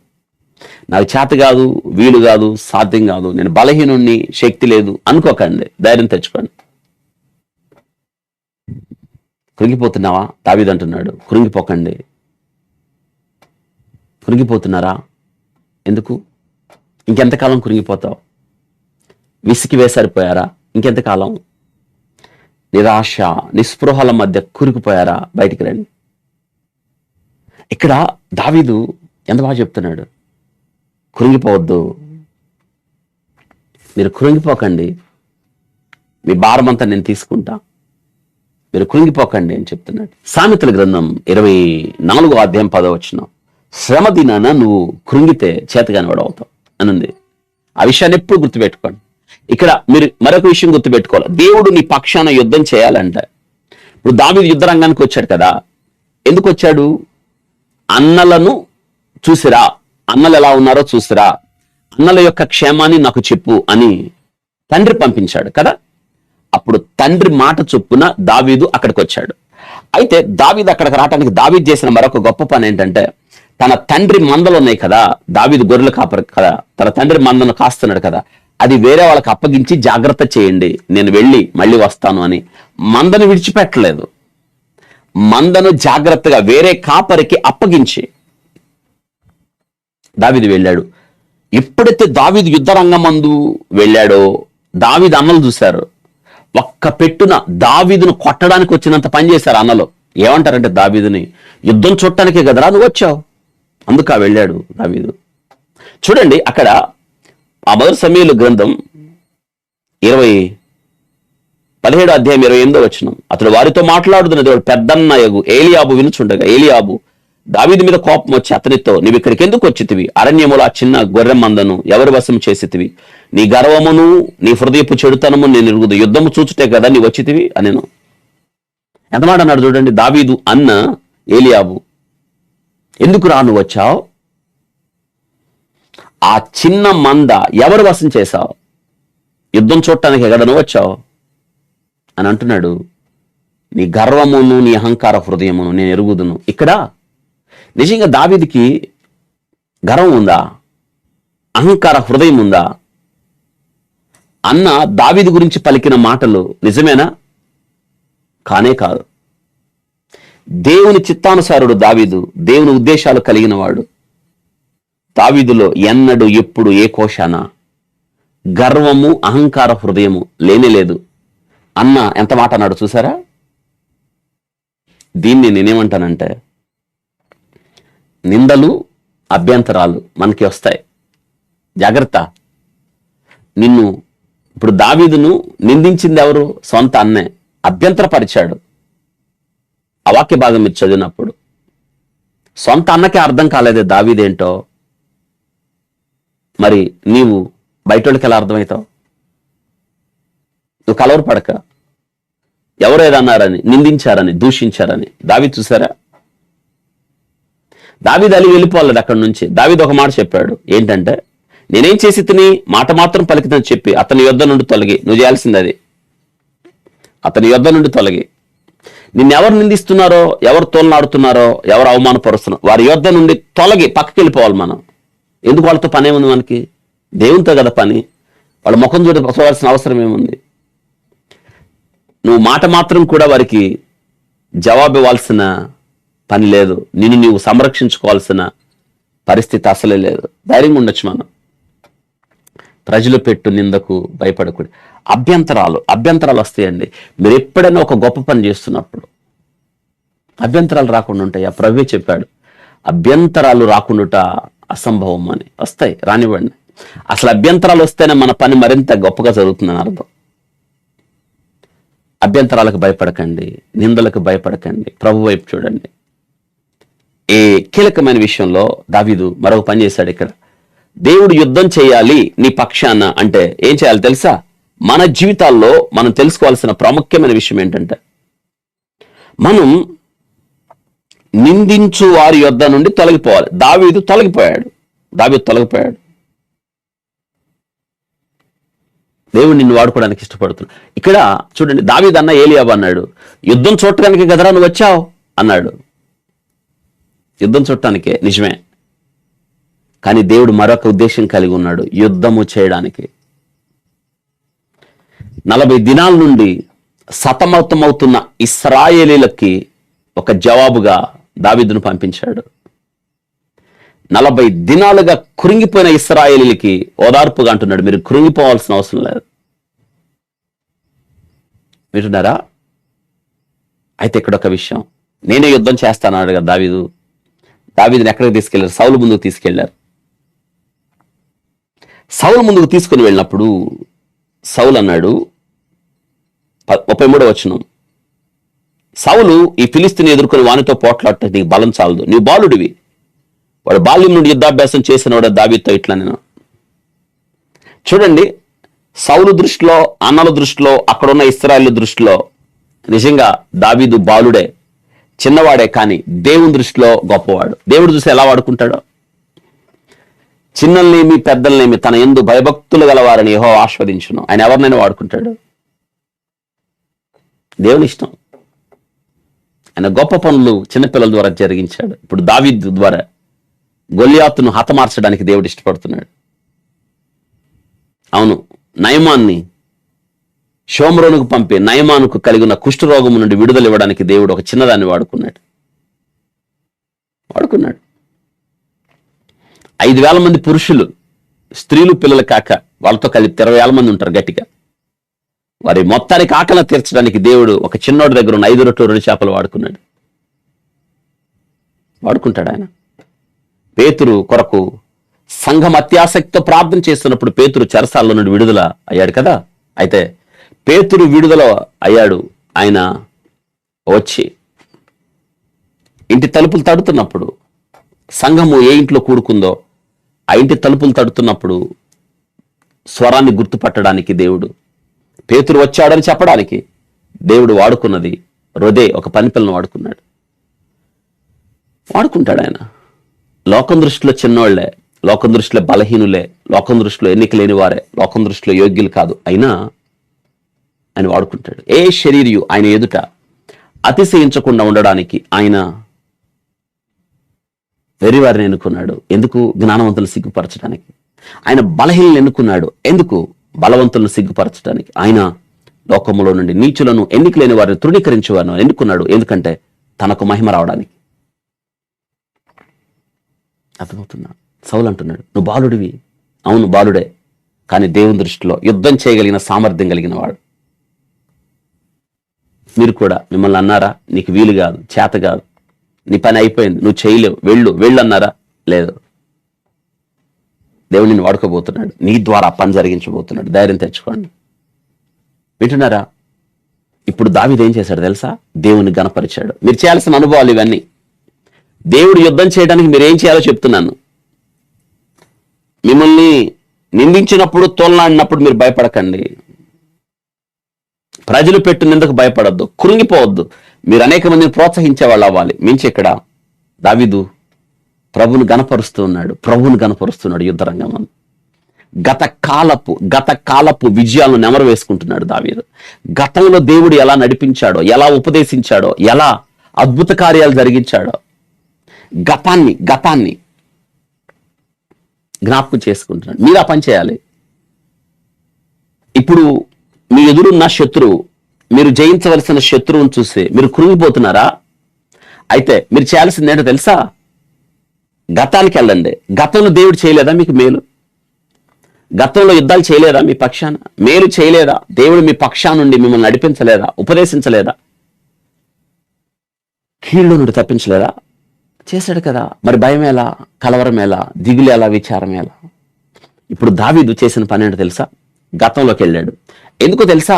నాకు చేత కాదు, వీలు కాదు, సాధ్యం కాదు, నేను బలహీనుణ్ణి, శక్తి లేదు అనుకోకండి. ధైర్యం తెచ్చుకోండి. కృంగిపోతున్నావా? దావీదు అంటున్నాడు, కృంగిపోకండి. కృంగిపోతున్నారా? ఎందుకు? ఇంకెంతకాలం కృంగిపోతావు? విసికి వేసరిపోయారా? ఇంకెంతకాలం? నిరాశ, నిస్పృహల మధ్య కూరుకుపోయారా? బయటికి రండి. ఇక్కడ దావీదు ఎంత బాగా చెప్తున్నాడు, కృంగిపోవద్దు. మీరు కృంగిపోకండి, మీ భారమంతా నేను తీసుకుంటా, మీరు కృంగిపోకండి అని చెప్తున్నాడు. సామెతల గ్రంథం 24వ అధ్యాయం 10వ వచనం, శ్రమ దినాన నువ్వు కృంగితే చేతగాని వాడు అవుతావు అనుంది. ఆ విషయాన్ని ఎప్పుడు గుర్తుపెట్టుకోండి. ఇక్కడ మీరు మరొక విషయం గుర్తుపెట్టుకోవాలి. దేవుడు నీ పక్షాన యుద్ధం చేయాలంటే, ఇప్పుడు దావీదు యుద్ధ రంగానికి వచ్చాడు కదా. ఎందుకు వచ్చాడు? అన్నలను చూసిరా, అన్నలు ఎలా ఉన్నారో చూసిరా, అన్నల యొక్క క్షేమాన్ని నాకు చెప్పు అని తండ్రి పంపించాడు కదా. అప్పుడు తండ్రి మాట చొప్పున దావీదు అక్కడికి వచ్చాడు. అయితే దావీదు అక్కడికి రావడానికి దావీదు చేసిన మరొక గొప్ప పని ఏంటంటే, తన తండ్రి మందలు ఉన్నాయి కదా, దావీదు గొర్రెలు కాపరి కదా, తన తండ్రి మందను కాస్తున్నాడు కదా, అది వేరే వాళ్ళకి అప్పగించి జాగ్రత్త చేయండి, నేను వెళ్ళి మళ్ళీ వస్తాను అని మందను విడిచిపెట్టలేదు. మందను జాగ్రత్తగా వేరే కాపరికి అప్పగించి దావీదు వెళ్ళాడు. ఎప్పుడైతే దావీదు యుద్ధ రంగమందు వెళ్ళాడో దావీదు అన్నలు చూశారు. ఒక్క పెట్టున దావీదును కొట్టడానికి వచ్చినంత పని చేశారు అన్నలు. ఏమంటారంటే, దావీదుని యుద్ధం చూడటానికే కదరా నువ్వు వచ్చావు, అందుక వెళ్ళాడు దావీదు. చూడండి అక్కడ ఆ 1 సమూయేలు గ్రంథం 17వ అధ్యాయం 28వ వచనం, అతడు వారితో మాట్లాడుతున్నది పెద్దన్నయగు ఏలీయాబు వినుచుండగా, ఏలీయాబు దావీదు మీద కోపం వచ్చి అతనితో, నీవు ఇక్కడికి ఎందుకు వచ్చితివి? అరణ్యములో ఆ చిన్న గొర్రె మందను ఎవరి వశం చేసితివి? నీ గర్వమును నీ హృదయపు చెడుతనము నేను ఎరుగుదు, యుద్ధము చూచుటే కదా నీ వచ్చితివి అనెను. ఎంత మాట అన్నాడు చూడండి. దావీదు అన్న ఏలియాబు, ఎందుకు రా నువ్వు వచ్చావు? ఆ చిన్న మంద ఎవరు వశం చేశావు? యుద్ధం చూడటానికి ఎక్కడ నువ్వు వచ్చావు అని అంటున్నాడు. నీ గర్వమును నీ అహంకార హృదయమును నేను ఎరుగుదును. ఇక్కడ నిజంగా దావీదుకి గర్వం ఉందా? అహంకార హృదయం ఉందా? అన్న దావీదు గురించి పలికిన మాటలు నిజమేనా? కానే కాదు. దేవుని చిత్తానుసారుడు దావీదు, దేవుని ఉద్దేశాలు కలిగిన వాడు. దావీదులో ఎన్నడూ ఎప్పుడు ఏ కోశాన గర్వము అహంకార హృదయము లేనేలేదు. అన్న ఎంత మాట అన్నాడు చూసారా? దీన్ని నేనేమంటానంటే, నిందలు అభ్యంతరాలు మనకి వస్తాయి, జాగ్రత్త. నిన్ను ఇప్పుడు దావీదును నిందించింది ఎవరు? సొంత అన్నే. అభ్యంతరపరిచాడు. అవాక్య భాగం మీరు చదివినప్పుడు సొంత అన్నకే అర్థం కాలేదే దావీదేంటో, మరి నీవు బయటోళ్ళకి ఎలా అర్థమవుతావు? నువ్వు కలవరు పడక. ఎవరు ఏదన్నారని, నిందించారని, దూషించారని. దావీదు చూసారా? దావీదు అలి వెళ్ళిపోలేదు అక్కడి నుంచి. దావీదు ఒక మాట చెప్పాడు, ఏంటంటే, నేనేం చేసి తిని మాట మాత్రం పలికితని చెప్పి అతని యొద్ద నుండి తొలగి. నువ్వు చేయాల్సింది అది. అతని యొద్ద నుండి తొలగి. నిన్నెవరు నిందిస్తున్నారో, ఎవరు తోలనాడుతున్నారో, ఎవరు అవమానపరుస్తున్నారో వారి యొద్ద నుండి తొలగి పక్కకి వెళ్ళిపోవాలి మనం. ఎందుకు? వాళ్ళతో పని ఏముంది మనకి? దేవునితో కదా పని. వాళ్ళ ముఖం చూడాల్సిన అవసరం ఏముంది? నువ్వు మాట మాత్రం కూడా వారికి జవాబు ఇవ్వాల్సిన పని లేదు. నిన్ను నీవు సంరక్షించుకోవాల్సిన పరిస్థితి అసలే లేదు. ధైర్యంగా ఉండొచ్చు మనం. ప్రజలు పెట్టు నిందకు భయపడకూడదు. అభ్యంతరాలు వస్తాయండి. మీరు ఎప్పుడైనా ఒక గొప్ప పని చేస్తున్నప్పుడు అభ్యంతరాలు రాకుండా ఉంటాయి. ప్రభువే చెప్పాడు, అభ్యంతరాలు రాకుండా అసంభవం అని. వస్తాయి, రానివ్వండి. అసలు అభ్యంతరాలు వస్తేనే మన పని మరింత గొప్పగా జరుగుతుందని అర్థం. అభ్యంతరాలకు భయపడకండి, నిందలకు భయపడకండి, ప్రభు వైపు చూడండి. ఏ కీలకమైన విషయంలో దావీదు మరొక పని చేశాడు. ఇక్కడ దేవుడు యుద్ధం చేయాలి నీ పక్షాన అంటే ఏం చేయాలి తెలుసా? మన జీవితాల్లో మనం తెలుసుకోవాల్సిన ప్రాముఖ్యమైన విషయం ఏంటంటే, మనం నిందించు వారి యొద్ద నుండి తొలగిపోవాలి. దావీదు తొలగిపోయాడు. దేవుడు నిన్ను వాడుకోవడానికి ఇష్టపడుతున్నాడు. ఇక్కడ చూడండి, దావీదు అన్న ఏలియాబు అన్నాడు, యుద్ధం చూడటానికి కదరా నువ్వు వచ్చావు అన్నాడు. యుద్ధం చూడటానికే, నిజమే. కానీ దేవుడు మరొక ఉద్దేశం కలిగి ఉన్నాడు, యుద్ధము చేయడానికి. 40 దినాల నుండి సతమతమవుతున్న ఇశ్రాయేలీలకి ఒక జవాబుగా దావీదును పంపించాడు. 40 దినాలుగా కృంగిపోయిన ఇశ్రాయేలీలకి ఓదార్పుగా అంటున్నాడు, మీరు కృంగిపోవాల్సిన అవసరం లేదు. వింటున్నారా? అయితే ఇక్కడ ఒక విషయం, నేనే యుద్ధం చేస్తానన్నాడు కదా దావీదు. దావీదుని ఎక్కడికి తీసుకెళ్లారు? సౌలు ముందుకు తీసుకెళ్లారు. సౌలు ముందుకు తీసుకుని వెళ్ళినప్పుడు సౌలు అన్నాడు, 33వ వచనం, సౌలు ఈ ఫిలిస్తీని ఎదుర్కొని వానితో పోట్లాడట నీకు బలం చాలదు, నీవు బాలుడివి. వాడు బాల్యం నుండి యుద్ధాభ్యాసం చేసిన వాడు దావీదుతో ఇట్లా. నేను చూడండి, సౌలు దృష్టిలో, అన్నల దృష్టిలో, అక్కడున్న ఇశ్రాయేలు దృష్టిలో నిజంగా దావీదు బాలుడే, చిన్నవాడే. కానీ దేవుని దృష్టిలో గొప్పవాడు. దేవుడు చూసి ఎలా వాడుకుంటాడో, చిన్నల్నేమి పెద్దలనేమి తన యందు భయభక్తులు గలవారని యెహోవా ఆస్వాదించును. ఆయన ఎవరినైనా వాడుకుంటాడు. దేవుని ఇష్టం. ఆయన గొప్ప పనులు చిన్నపిల్లల ద్వారా జరిగించాడు. ఇప్పుడు దావీదు ద్వారా గొల్యాతును హతమార్చడానికి దేవుడు ఇష్టపడుతున్నాడు. అవును, నయమాన్ని షోమ్రోనుకు పంపి నయమానుకు కలిగిన కుష్ఠరోగం నుండి విడుదల ఇవ్వడానికి దేవుడు ఒక చిన్నదాన్ని వాడుకున్నాడు. 5,000 మంది పురుషులు, స్త్రీలు, పిల్లలు కాక వాళ్ళతో కలిపి 20,000 మంది ఉంటారు గట్టిగా. వారి మొత్తానికి ఆకలి తీర్చడానికి దేవుడు ఒక చిన్నోడి దగ్గర ఉన్న 5 రొట్టెలు 2 చేపలు వాడుకుంటాడు ఆయన. పేతురు కొరకు సంఘం అత్యాసక్తితో ప్రార్థన చేస్తున్నప్పుడు పేతురు చెరసాల్లో నుండి విడుదల అయ్యాడు కదా. అయితే పేతురు విడుదల అయ్యాడు. ఆయన వచ్చి ఇంటి తలుపులు తడుతున్నప్పుడు, సంఘము ఏ ఇంట్లో కూడుకుందో ఆ ఇంటి తలుపులు తడుతున్నప్పుడు స్వరాన్ని గుర్తుపట్టడానికి దేవుడు, పేతురు వచ్చాడని చెప్పడానికి దేవుడు వాడుకున్నది రొదే, ఒక పనిపిల్లను వాడుకుంటాడు ఆయన. లోకం దృష్టిలో చిన్నోళ్లే, లోకం దృష్టిలో బలహీనులే, లోకం దృష్టిలో ఎన్నిక లేని వారే, లోకం దృష్టిలో యోగ్యులు కాదు, అయినా ఆయన వాడుకుంటాడు. ఏ శరీరియు ఆయన ఎదుట అతిశయించకుండా ఉండడానికి ఆయన వెరివారిని ఎన్నుకున్నాడు. ఎందుకు? జ్ఞానవంతులను సిగ్గుపరచడానికి. ఆయన బలహీనలను ఎన్నుకున్నాడు. ఎందుకు? బలవంతులను సిగ్గుపరచడానికి. ఆయన లోకములో నుండి నీచులను, ఎన్నిక లేని వారిని, తృణీకరించే వారిని ఎన్నుకున్నాడు. ఎందుకంటే తనకు మహిమ రావడానికి. అర్థమవుతున్నా? సౌలు అంటున్నాడు, నువ్వు బాలుడివి. అవును, బాలుడే, కానీ దేవుని దృష్టిలో యుద్ధం చేయగలిగిన సామర్థ్యం కలిగిన వాడు. మీరు కూడా మిమ్మల్ని అన్నారా, నీకు వీలు కాదు, చేత కాదు, నీ పని అయిపోయింది, నువ్వు చేయలేవు, వెళ్ళు అన్నారా? లేదు. దేవుడు నిన్ను వాడుకోబోతున్నాడు, నీ ద్వారా పని జరిగించబోతున్నాడు. ధైర్యం తెచ్చుకోండి. వింటున్నారా? ఇప్పుడు దావీదు ఏం చేశాడు తెలుసా? దేవుని గణపరిచాడు. మీరు చేయాల్సిన అనుభవాలు ఇవన్నీ. దేవుడు యుద్ధం చేయడానికి మీరు ఏం చేయాలో చెప్తున్నాను. మిమ్మల్ని నిందించినప్పుడు, తోలనాడినప్పుడు మీరు భయపడకండి. ప్రజలు పెట్టు నిందకు భయపడద్దు, కృంగిపోవద్దు. మీరు అనేక మందిని ప్రోత్సహించే వాళ్ళు అవ్వాలి. మించి ఇక్కడ దావీదు ప్రభువును గణపరుస్తున్నాడు యుద్ధరంగం. గత కాలపు విజయాలను నెమరు వేసుకుంటున్నాడు దావీదు. గతంలో దేవుడు ఎలా నడిపించాడో, ఎలా ఉపదేశించాడో, ఎలా అద్భుత కార్యాలు జరిగించాడో గతాన్ని జ్ఞాపకం చేసుకుంటున్నాడు. మీరు ఆ పని చేయాలి. ఇప్పుడు మీ ఎదురున్న శత్రువు, మీరు జయించవలసిన శత్రువును చూసి మీరు కృంగిపోతున్నారా? అయితే మీరు చేయాల్సింది ఏంటో తెలుసా? గతానికి వెళ్ళండి. గతంలో దేవుడు చేయలేదా మీకు మేలు? గతంలో యుద్ధాలు చేయలేదా మీ పక్షాన? మేలు చేయలేదా? దేవుడు మీ పక్షాన నుండి మిమ్మల్ని నడిపించలేదా? ఉపదేశించలేదా? కీళ్ళు నుండి తప్పించలేదా? చేశాడు కదా. మరి భయం ఎలా, కలవరం ఎలా, దిగులు ఎలా, విచారం ఎలా? ఇప్పుడు దావీదు చేసిన పని ఏంటో తెలుసా? గతంలోకి వెళ్ళాడు. ఎందుకో తెలుసా?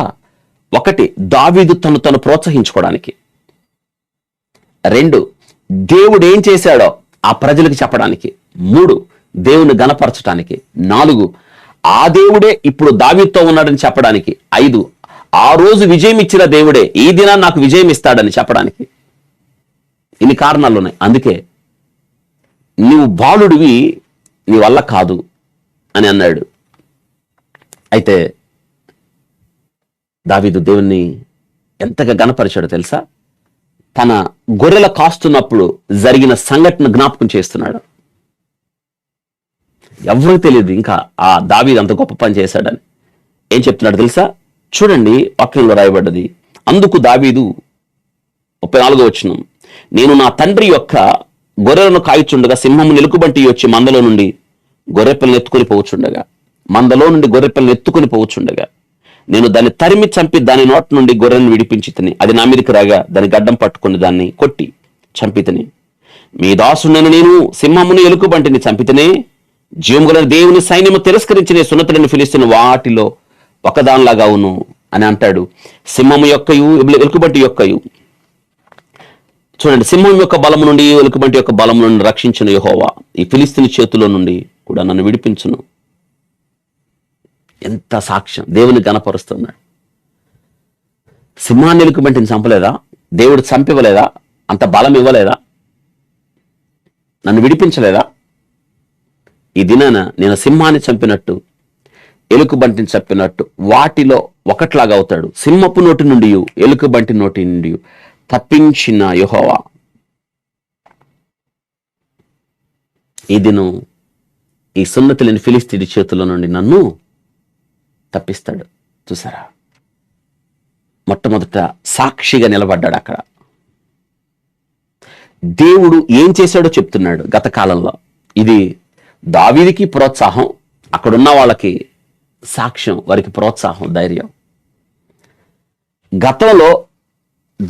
1, దావీదు తను ప్రోత్సహించుకోవడానికి. 2, దేవుడు ఏం చేశాడో ఆ ప్రజలకు చెప్పడానికి. 3, దేవుని గణపరచడానికి. 4, ఆ దేవుడే ఇప్పుడు దావీదుతో ఉన్నాడని చెప్పడానికి. 5, ఆ రోజు విజయం ఇచ్చిన దేవుడే ఈ దినాన్ని నాకు విజయం ఇస్తాడని చెప్పడానికి. ఇన్ని కారణాలు ఉన్నాయి. అందుకే నువ్వు బాలుడివి, నీ వల్ల కాదు అని అన్నాడు. అయితే దావీదు దేవుణ్ణి ఎంతగా గణపరిచాడో తెలుసా? తన గొర్రెల కాస్తున్నప్పుడు జరిగిన సంఘటన జ్ఞాపకం చేస్తున్నాడు. ఎవరికి తెలియదు ఇంకా ఆ దావీదు అంత గొప్ప పని చేశాడని. ఏం చెప్తున్నాడు తెలుసా? చూడండి, వాక్యంలో రాయబడ్డది. అందుకు దావీదు 34వ వచనం, నేను నా తండ్రి యొక్క గొర్రెలను కాయచుండగా సింహము ఎలుకబంటి వచ్చి మందలో నుండి గొర్రెపిల్లను ఎత్తుకుని పోవచ్చుండగా నేను దాన్ని తరిమి చంపి దాని నోటి నుండి గొర్రెను విడిపించి తిని అది నా మీదకి రాగా దాని గడ్డం పట్టుకుని దాన్ని కొట్టి చంపి తిని మీ దాసుడైన నేను సింహమును ఎలుకబంటిని చంపితేనే జీవముగల దేవుని సైన్యము తిరస్కరించిన సున్నతులను ఫిలిస్తున్న వాటిలో ఒకదానిలాగా అవును అని అంటాడు. సింహము యొక్కయు ఎలుకబంటి యొక్కయు. చూడండి, సింహం యొక్క బలము నుండి ఎలుకబంటి యొక్క బలము నుండి రక్షించిన యెహోవా ఈ ఫిలిస్తీని చేతిలో నుండి కూడా నన్ను విడిపించును. ఎంత సాక్ష్యం! దేవుని గణపరుస్తున్నాడు. సింహాన్ని ఎలుకబంటిని చంపలేదా? దేవుడు చంపివ్వలేదా? అంత బలం ఇవ్వలేదా? నన్ను విడిపించలేదా? ఈ దినాన నేను సింహాన్ని చంపినట్టు, ఎలుకబంటిని చంపినట్టు వాటిలో ఒకట్లాగా అవుతాడు. సింహపు నోటి నుండి, ఎలుకబంటి నోటి నుండి తప్పించిన యెహోవా ఈ దినం ఈ సున్నతి లేని ఫిలిస్తీని చేతుల నుండి నన్ను తప్పిస్తాడు. చూసారా? మొట్టమొదట సాక్షిగా నిలబడ్డాడు. అక్కడ దేవుడు ఏం చేశాడో చెప్తున్నాడు. గత కాలంలో ఇది దావీదుకి ప్రోత్సాహం, అక్కడున్న వాళ్ళకి సాక్ష్యం, వారికి ప్రోత్సాహం, ధైర్యం. గతంలో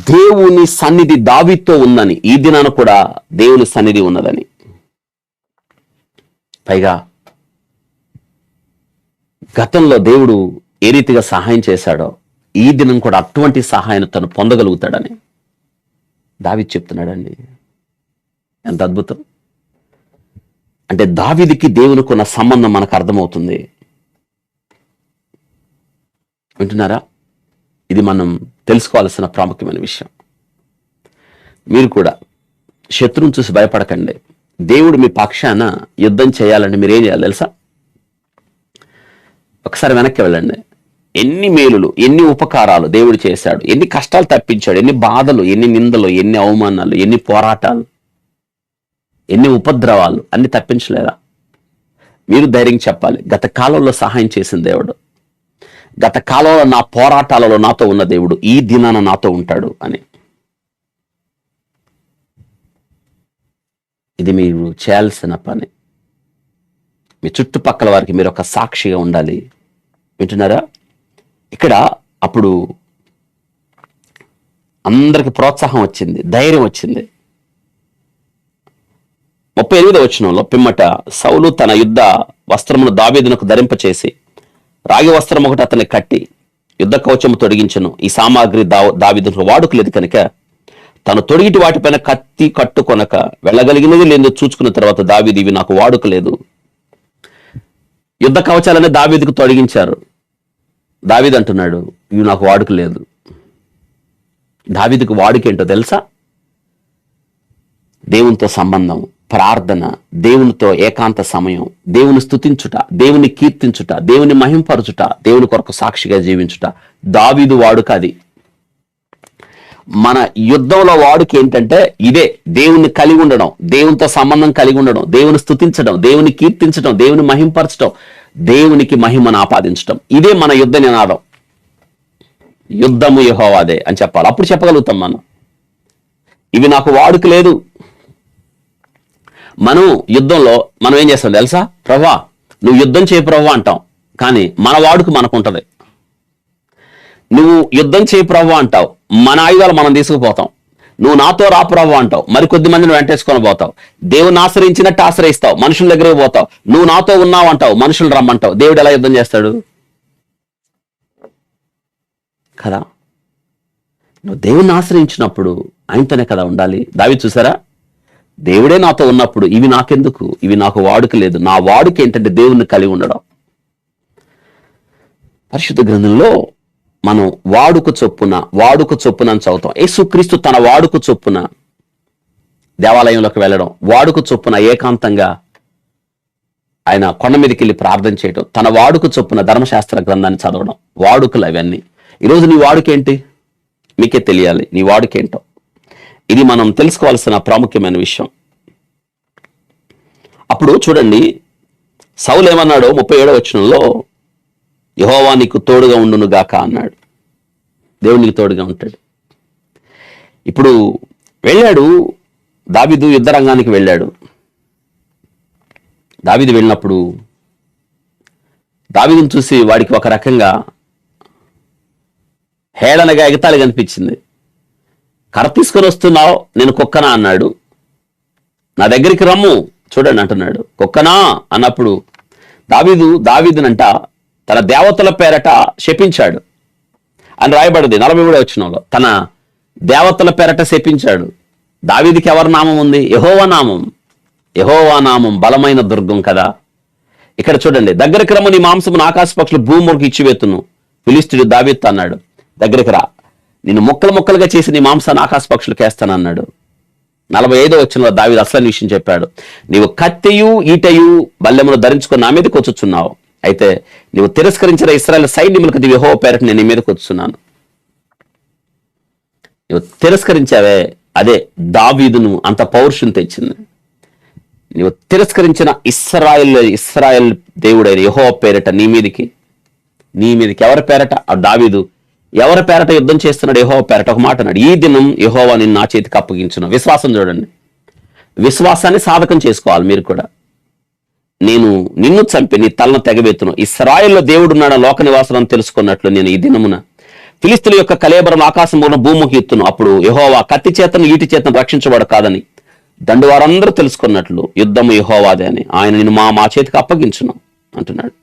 దేవుని సన్నిధి దావీదుతో ఉందని, ఈ దినాన కూడా దేవుని సన్నిధి ఉన్నదని. పైగా గతంలో దేవుడు ఏ రీతిగా సహాయం చేశాడో ఈ దినం కూడా అటువంటి సహాయం తను పొందగలుగుతాడని దావీదు చెప్తున్నాడండి. ఎంత అద్భుతం! అంటే దావీదుకి దేవునికి ఉన్న సంబంధం మనకు అర్థమవుతుంది. వింటున్నారా? ఇది మనం తెలుసుకోవాల్సిన ప్రాముఖ్యమైన విషయం. మీరు కూడా శత్రువుని చూసి భయపడకండి. దేవుడు మీ పక్షాన యుద్ధం చేయాలంటే మీరు ఏం చేయాలి తెలుసా? ఒకసారి వెనక్కి వెళ్ళండి. ఎన్ని మేలులు, ఎన్ని ఉపకారాలు దేవుడు చేశాడు, ఎన్ని కష్టాలు తప్పించాడు, ఎన్ని బాధలు, ఎన్ని నిందలు, ఎన్ని అవమానాలు, ఎన్ని పోరాటాలు, ఎన్ని ఉపద్రవాలు అన్ని తప్పించలేదా? మీరు ధైర్యం చెప్పాలి, గత కాలంలో సహాయం చేసిన దేవుడు, గత కాలంలో నా పోరాటాలలో నాతో ఉన్న దేవుడు ఈ దినాన నాతో ఉంటాడు అని. ఇది మీరు చేయాల్సిన పని. మీ చుట్టుపక్కల వారికి మీరు ఒక సాక్షిగా ఉండాలి. వింటున్నారా? ఇక్కడ అప్పుడు అందరికి ప్రోత్సాహం వచ్చింది, ధైర్యం వచ్చింది. 38వ వచనంలో, పిమ్మట సౌలు తన యుద్ధ వస్త్రమును దావీదునకు ధరింపచేసి రాగి వస్త్రం ఒకటి అతన్ని కట్టి యుద్ధ కవచము తొడిగించను. ఈ సామాగ్రి దావీదునకు వాడుకలేదు కనుక తను తొడిగిటి వాటిపైన కత్తి కట్టుకొనక వెళ్ళగలిగినది లేదో చూచుకున్న తర్వాత దావీదు, ఇవి నాకు వాడుకలేదు. యుద్ధ కవచాలనే దావీదుకు తొడిగించారు. దావీదు అంటున్నాడు, ఇవి నాకు వాడుకలేదు. దావీదుకు వాడుకేంటో తెలుసా? దేవునితో సంబంధం, ప్రార్థన, దేవునితో ఏకాంత సమయం, దేవుని స్తుతించుట, దేవుని కీర్తించుట, దేవుని మహింపరచుట, దేవుని కొరకు సాక్షిగా జీవించుట. దావీదు వాడుక అది. మన యుద్ధంలో వాడుక ఏంటంటే ఇదే, దేవుని కలిగి ఉండడం, దేవునితో సంబంధం కలిగి ఉండడం, దేవుని స్తుతించడం, దేవుని కీర్తించడం, దేవుని మహింపరచడం, దేవునికి మహిమను ఆపాదించడం. ఇదే మన యుద్ధ నినాదం. యుద్ధము యెహోవాదే అని చెప్పాలి. అప్పుడు చెప్పగలుగుతాం మనం. ఇవి నాకు వాడుక లేదు. మనం యుద్ధంలో మనం ఏం చేస్తాం తెలుసా? ప్రభువా నువ్వు యుద్ధం చేయి ప్రభువా అంటాం, కానీ మన వాడుక మనకు ఉంటది. నువ్వు యుద్ధం చేయి ప్రభువా అంటావు, మన ఆయుధాలు మనం తీసుకుపోతాం. నువ్వు నాతో రా ప్రభువా అంటావు, మరికొద్ది మందిని వెంటేసుకొని పోతావు. దేవుని ఆశ్రయించినట్టు ఆశ్రయిస్తావు, మనుషుల దగ్గరికి పోతావు. నువ్వు నాతో ఉన్నావు అంటావు, మనుషులు రమ్మంటావు. దేవుడు ఎలా యుద్ధం చేస్తాడు కదా? నువ్వు దేవుని ఆశ్రయించినప్పుడు ఆయనతోనే కదా ఉండాలి. దావీదు చూసారా? దేవుడే నాతో ఉన్నప్పుడు ఇవి నాకెందుకు, ఇవి నాకు వాడుక లేదు. నా వాడుక ఏంటంటే దేవుణ్ణి కలిగి ఉండడం. పరిశుద్ధ గ్రంథంలో మనం వాడుక చొప్పున అని చదువుతాం. యేసుక్రీస్తు తన వాడుక చొప్పున దేవాలయంలోకి వెళ్ళడం, వాడుక చొప్పున ఏకాంతంగా ఆయన కొండ మీదకి వెళ్ళి ప్రార్థన చేయడం, తన వాడుక చొప్పున ధర్మశాస్త్ర గ్రంథాన్ని చదవడం, వాడుకలు అవన్నీ. ఈరోజు నీ వాడుకేంటి? మీకే తెలియాలి నీ వాడుకేంటో. ఇది మనం తెలుసుకోవాల్సిన ప్రాముఖ్యమైన విషయం. అప్పుడు చూడండి, సౌలు ఏమన్నాడో 37వ వచనంలో, యెహోవా నీకు తోడుగా ఉండును గాక అన్నాడు. దేవుడు నీకు తోడుగా ఉంటాడు. ఇప్పుడు వెళ్ళాడు దావీదు, యుద్ధ రంగానికి వెళ్ళాడు. దావీదు వెళ్ళినప్పుడు దావీదును చూసి వాడికి ఒక రకంగా హేళనగా ఎగతాళి కనిపించింది. కర్ర తీసుకొని వస్తున్నావు, నేను కుక్కనా అన్నాడు. నా దగ్గరికి రమ్ము చూడండి అంటున్నాడు. కుక్కనా అన్నప్పుడు దావీదునంట తన దేవతల పేరట శపించాడు అని రాయబడింది 43వ వచనంలో. తన దేవతల పేరట శపించాడు. దావీదుకి ఎవరి నామం ఉంది? యెహోవా నామం. యెహోవా నామం బలమైన దుర్గం కదా. ఇక్కడ చూడండి, దగ్గరికి రమ్ము, నీ మాంసమును ఆకాశ పక్షులు భూమికి ఇచ్చివేతును. ఫిలిష్తీయుడు దావీదుతో అన్నాడు, దగ్గరికి రా, నిన్ను ముక్కలు ముక్కలుగా చేసి నీ మాంసాన్ని ఆకాశ పక్షులకు వేస్తానన్నాడు. 45వ వచనంలో దావీదు అసలు విషయం చెప్పాడు. నీవు కత్తియు ఈటయు బల్లెమును ధరించుకొని నా మీదకి వచ్చుచున్నావు. అయితే నీవు తిరస్కరించిన ఇశ్రాయేలు సైన్యములకు యెహోవా పేరట నేను నీ మీదకి వచ్చుచున్నాను. నువ్వు తిరస్కరించావే, అదే దావీదును అంత పౌరుషం తెచ్చింది. నీవు తిరస్కరించిన ఇశ్రాయేల్ దేవుడైన యెహోవా పేరట నీ మీదకి ఎవరి పేరట? ఆ దావీదు ఎవరి పేరట యుద్ధం చేస్తున్నాడు? యెహోవా పేరట. ఒక మాట అన్నాడు, ఈ దినం యెహోవా నిన్ను నా చేతికి అప్పగించును. విశ్వాసం చూడండి, విశ్వాసాన్ని సాధకం చేసుకోవాలి మీరు కూడా. నేను నిన్ను చంపి నీ తలను తెగబెత్తును. ఇశ్రాయేల్లో దేవుడున్నాడు లోక నివాసం తెలుసుకున్నట్లు నేను ఈ దినమున ఫిలిష్తీయుల యొక్క కళేబరం ఆకాశమున భూమికి ఎత్తును. అప్పుడు యెహోవా కత్తి చేతను ఈటి చేతను రక్షించబడు కాదని దండు వారందరూ తెలుసుకున్నట్లు యుద్ధము యెహోవాదే అని ఆయన నిన్ను మా చేతికి అప్పగించును అంటున్నాడు.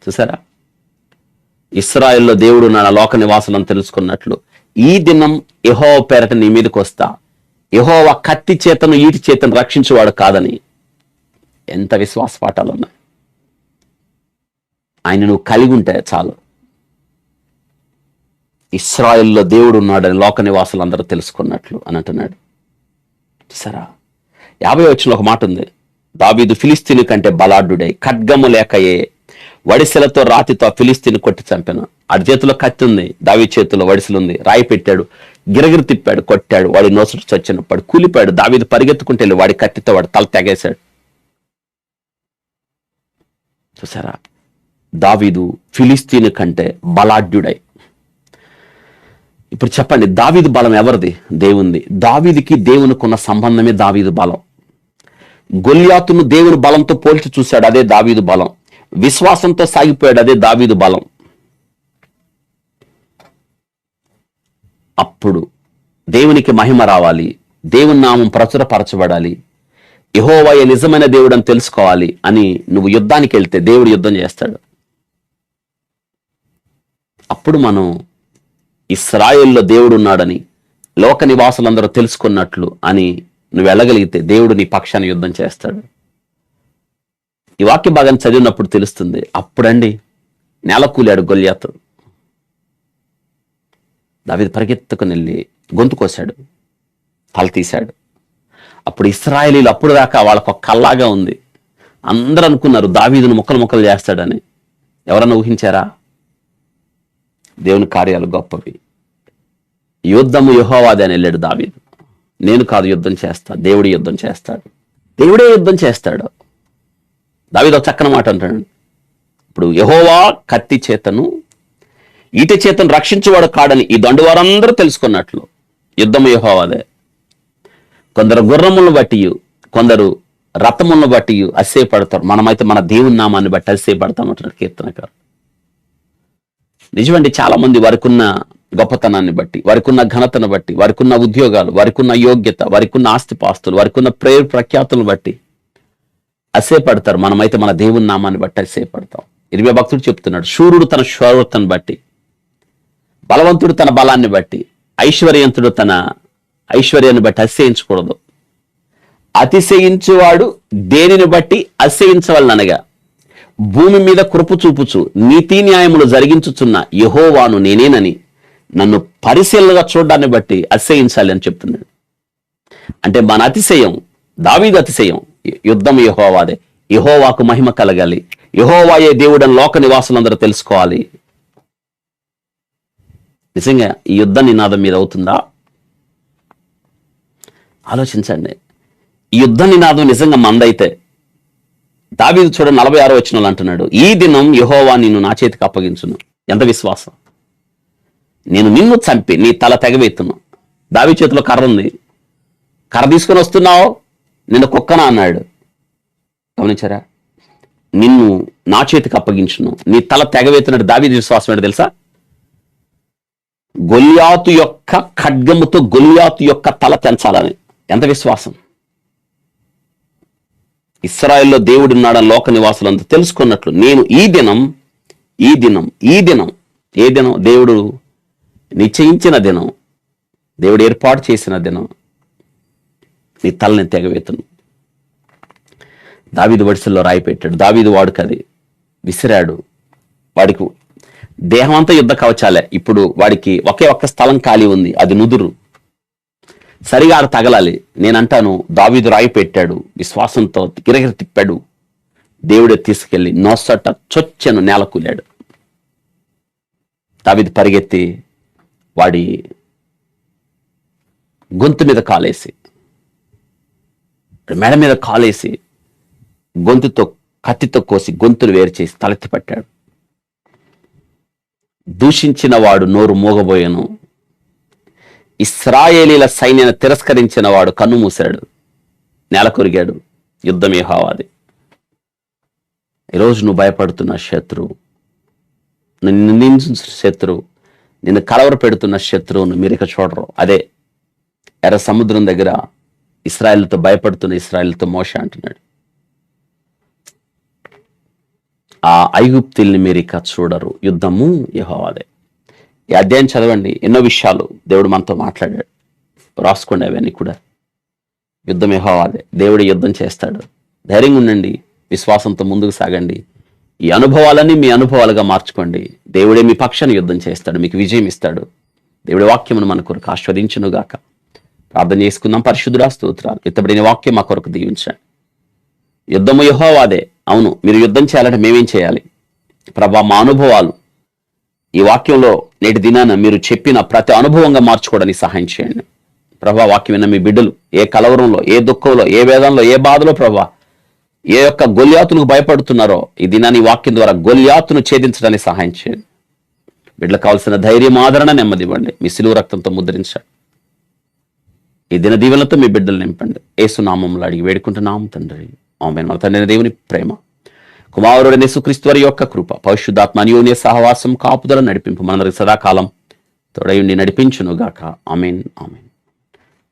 చూసారా? ఇశ్రాయేల్లో దేవుడు నా లోక నివాసులను తెలుసుకున్నట్లు ఈ దినం యెహోవా పేరట నీ మీదకి వస్తా. యెహోవా కత్తి చేతను ఈటి చేతను రక్షించేవాడు కాదని. ఎంత విశ్వాస పాఠాలు ఉన్నాయి. ఆయన నువ్వు కలిగి ఉంటే చాలు. ఇశ్రాయేలులో దేవుడు ఉన్నాడని లోక నివాసులు అందరూ తెలుసుకున్నట్లు అని అంటున్నాడు. సరా 50వ వచనంలో ఒక మాట ఉంది. దావీదు ఫిలిస్తీని కంటే బలాఢ్యుడై ఖడ్గము లేకయే వడిసెలతో రాతితో ఫిలిస్తీని కొట్టి చంపాను. ఆడి చేతిలో కత్తి ఉంది, దావీదు చేతిలో వడిసెలు ఉంది. రాయి పెట్టాడు, గిరగిరి తిప్పాడు, కొట్టాడు. వాడి నోసుడు చచ్చినప్పుడు కూలిపాడు. దావీదు పరిగెత్తుకుంటే వెళ్ళి వాడి కత్తితో వాడి తల తెగేశాడు. చూసారా, దావీదు ఫిలిస్తీని కంటే బలాఢ్యుడై. ఇప్పుడు చెప్పండి, దావీదు బలం ఎవరిది? దేవుంది. దావీదుకి దేవునికి ఉన్న సంబంధమే దావీదు బలం. గొల్యాతును దేవుని బలంతో పోల్చి చూశాడు, అదే దావీదు బలం. విశ్వాసంతో సాగిపోయాడు, అదే దావీదు బలం. అప్పుడు దేవునికి మహిమ రావాలి, దేవుని నామం ప్రచురపరచబడాలి, యెహోవాయే నిజమైన దేవుడు అని తెలుసుకోవాలి అని నువ్వు యుద్ధానికి వెళ్తే దేవుడు యుద్ధం చేస్తాడు. అప్పుడు మనం ఇశ్రాయేల్లో దేవుడు ఉన్నాడని లోక నివాసులందరూ తెలుసుకున్నట్లు అని నువ్వు వెళ్ళగలిగితే దేవుడు నీ పక్షాన్ని యుద్ధం చేస్తాడు. ఈ వాక్య భాగాన్ని చదివినప్పుడు తెలుస్తుంది. అప్పుడండి నేల కూలాడు గొల్యాతు. దావీదు పరిగెత్తుకుని వెళ్ళి గొంతు కోశాడు, తల తీశాడు. అప్పుడు ఇశ్రాయేలీలు అప్పుడు దాకా వాళ్ళకు ఒక కల్లాగా ఉంది. అందరూ అనుకున్నారు దావీదును ముక్కలు ముక్కలు చేస్తాడని. ఎవరన్నా ఊహించారా? దేవుని కార్యాలు గొప్పవి. యుద్ధము యెహోవాదే అని వెళ్ళాడు దావీదు. నేను కాదు యుద్ధం చేస్తా, దేవుడు యుద్ధం చేస్తాడు. దేవుడే యుద్ధం చేస్తాడు. దావీదు ఒక చక్కని మాట అంటాడు. ఇప్పుడు యెహోవా కత్తి చేతను ఈటి చేతను రక్షించేవాడు కాడని ఈ దండు వారందరూ తెలుసుకున్నట్లు యుద్ధము యెహోవాదే. కొందరు గుర్రములను బట్టి, కొందరు రథములను బట్టి అతిశయపడతారు. మనమైతే మన దేవుని నామాన్ని బట్టి అతిశయపడతాం అంటున్నాడు కీర్తనకారు. నిజమండి, చాలా మంది వారికి ఉన్న గొప్పతనాన్ని బట్టి, వారికి ఉన్న ఘనతను బట్టి, వారికి ఉన్న ఉద్యోగాలు, వారికి ఉన్న యోగ్యత, వారికి ఉన్న ఆస్తిపాస్తులు, వారికి ఉన్న ప్రేరు ప్రఖ్యాతులను బట్టి అతిశయపడతారు. మనమైతే మన దేవుని నామాన్ని బట్టి అతిశయపడతాం. ఇర్మియా భక్తుడు చెప్తున్నాడు, శూరుడు తన శౌర్యతను బట్టి, బలవంతుడు తన బలాన్ని బట్టి, ఐశ్వర్యవంతుడు తన ఐశ్వర్యాన్ని బట్టి అతిశయించకూడదు. అతిశయించువాడు దేనిని బట్టి అతిశయించవలనగా భూమి మీద కృప చూపుచు నీతి న్యాయములు జరిగించుచున్న యెహోవాను నేనేనని నన్ను పరిశీలనగా చూడడాన్ని బట్టి అతిశయించాలి అని చెప్తున్నాడు. అంటే మన అతిశయం, దావీదు అతిశయం, యుద్ధం యెహోవాదే, యెహోవాకు మహిమ కలగాలి, యెహోవాయే దేవుడని లోక నివాసులందరూ తెలుసుకోవాలి. నిజంగా ఈ యుద్ధ నినాదం మీద అవుతుందా? ఆలోచించండి. ఈ యుద్ధ నినాదం నిజంగా మందైతే దావీదు చూడ 46వ వచనంలో అంటున్నాడు, ఈ దినం యెహోవా నిన్ను నా చేతికి అప్పగించును. ఎంత విశ్వాసం! నేను నిన్ను చంపి నీ తల తెగవేతును. దావీదు చేతిలో కర్ర ఉంది, కర్ర తీసుకొని వస్తున్నావు, నిన్ను కుక్కన అన్నాడు. గమనించారా? నిన్ను నా చేతికి అప్పగించును, నీ తల తెగవేతున్నట్టు దావీదు విశ్వాసం ఏంటో తెలుసా? గొల్యాతు యొక్క ఖడ్గముతో గొల్యాతు యొక్క తల తెంచాలని. ఎంత విశ్వాసం! ఇశ్రాయేల్లో దేవుడు ఉన్నాడని లోక నివాసులంతా తెలుసుకున్నట్లు నేను ఈ దినం ఏ దినం? దేవుడు నిశ్చయించిన దినం, దేవుడు ఏర్పాటు చేసిన దినం, నీ తలని తెగవేతును. దావీదు వడిసెల్లో రాయి పెట్టాడు. దావీదు వాడుకది విసిరాడు. వాడికి దేహం అంతా యుద్ధ కవచాలే. ఇప్పుడు వాడికి ఒకే ఒక్క స్థలం ఖాళీ ఉంది, అది నుదురు. సరిగా ఆడ తగలాలి. నేనంటాను, దావీదు రాయి పెట్టాడు, విశ్వాసంతో గిరగిర తిప్పాడు. దేవుడే తీసుకెళ్లి నోసట చొచ్చెను నేల కూలాడు. దావీదు పరిగెత్తి వాడి గొంతు మీద కాలేసి, మెడ మీద కాలేసి, గొంతుతో కత్తితో కోసి గొంతులు వేరు చేసి తలెత్తి పట్టాడు. దూషించిన వాడు నోరు మోగబోయెను, ఇశ్రాయేలీల సైన్యాన్ని తిరస్కరించిన వాడు కన్ను మూశాడు, నేల కొరిగాడు. యుద్ధం యెహోవాది. ఈరోజు నువ్వు భయపడుతున్న శత్రువు, నిన్ను నిందించిన శత్రువు, నిన్ను కలవర పెడుతున్న శత్రువును మీరు ఇక చూడరు. అదే ఎర్ర సముద్రం దగ్గర ఇశ్రాయేలుతో భయపడుతున్న ఇశ్రాయేలుతో మోషే అంటున్నాడు, ఆ ఐగుప్తుల్ని మీరు ఇక చూడరు, యుద్ధము యెహోవాదే. ఈ అధ్యాయం చదవండి, ఎన్నో విషయాలు దేవుడు మనతో మాట్లాడాడు. రాసుకోండి అవన్నీ కూడా. యుద్ధం యెహోవాదే. దేవుడే యుద్ధం చేస్తాడు. ధైర్యంగా ఉండండి, విశ్వాసంతో ముందుకు సాగండి. ఈ అనుభవాలన్నీ మీ అనుభవాలుగా మార్చుకోండి. దేవుడే మీ పక్షాన యుద్ధం చేస్తాడు, మీకు విజయం ఇస్తాడు. దేవుడి వాక్యమును మన కొరకు ఆస్వాదించునుగాక. ప్రార్థన చేసుకుందాం. పరిశుద్ధుడా స్తోత్రాలు. ఎత్తబడిన వాక్యం మా కొరకు దీవించండి. యుద్ధము యెహోవాదే. అవును, మీరు యుద్ధం చేయాలంటే మేమేం చేయాలి ప్రభా? మా అనుభవాలు ఈ వాక్యంలో నేటి దినాన మీరు చెప్పిన ప్రతి అనుభవంగా మార్చుకోవడానికి సహాయం చేయండి ప్రభా. వాక్యం విన్న మీ బిడ్డలు ఏ కలవరంలో, ఏ దుఃఖంలో, ఏ వేదంలో, ఏ బాధలో ప్రభా, ఏ యొక్క గొల్యాతులకు భయపడుతున్నారో ఈ దినాన్ని వాక్యం ద్వారా గొల్యాతును ఛేదించడానికి సహాయం చేయండి. బిడ్డలకు కావాల్సిన ధైర్యం, ఆదరణ, నెమ్మది ఇవ్వండి. మీ సిలువ రక్తంతో ముద్రించండి. ఈ దిన దీవెనలతో మీ బిడ్డలు నింపండి. యేసు నామములో అడిగి వేడుకుంటున్నాము తండ్రి, ఆమేన్. మన తండ్రి దేవుని ప్రేమ, కుమారుడైన యేసుక్రీస్తు వారి యొక్క కృప, పరిశుద్ధాత్మ అన్యోన్య సహవాసం, కాపుదల, నడిపింపు మనందరికి సదాకాలం తోడయుండి నడిపించును గాక. ఆమేన్, ఆమేన్.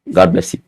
God bless you.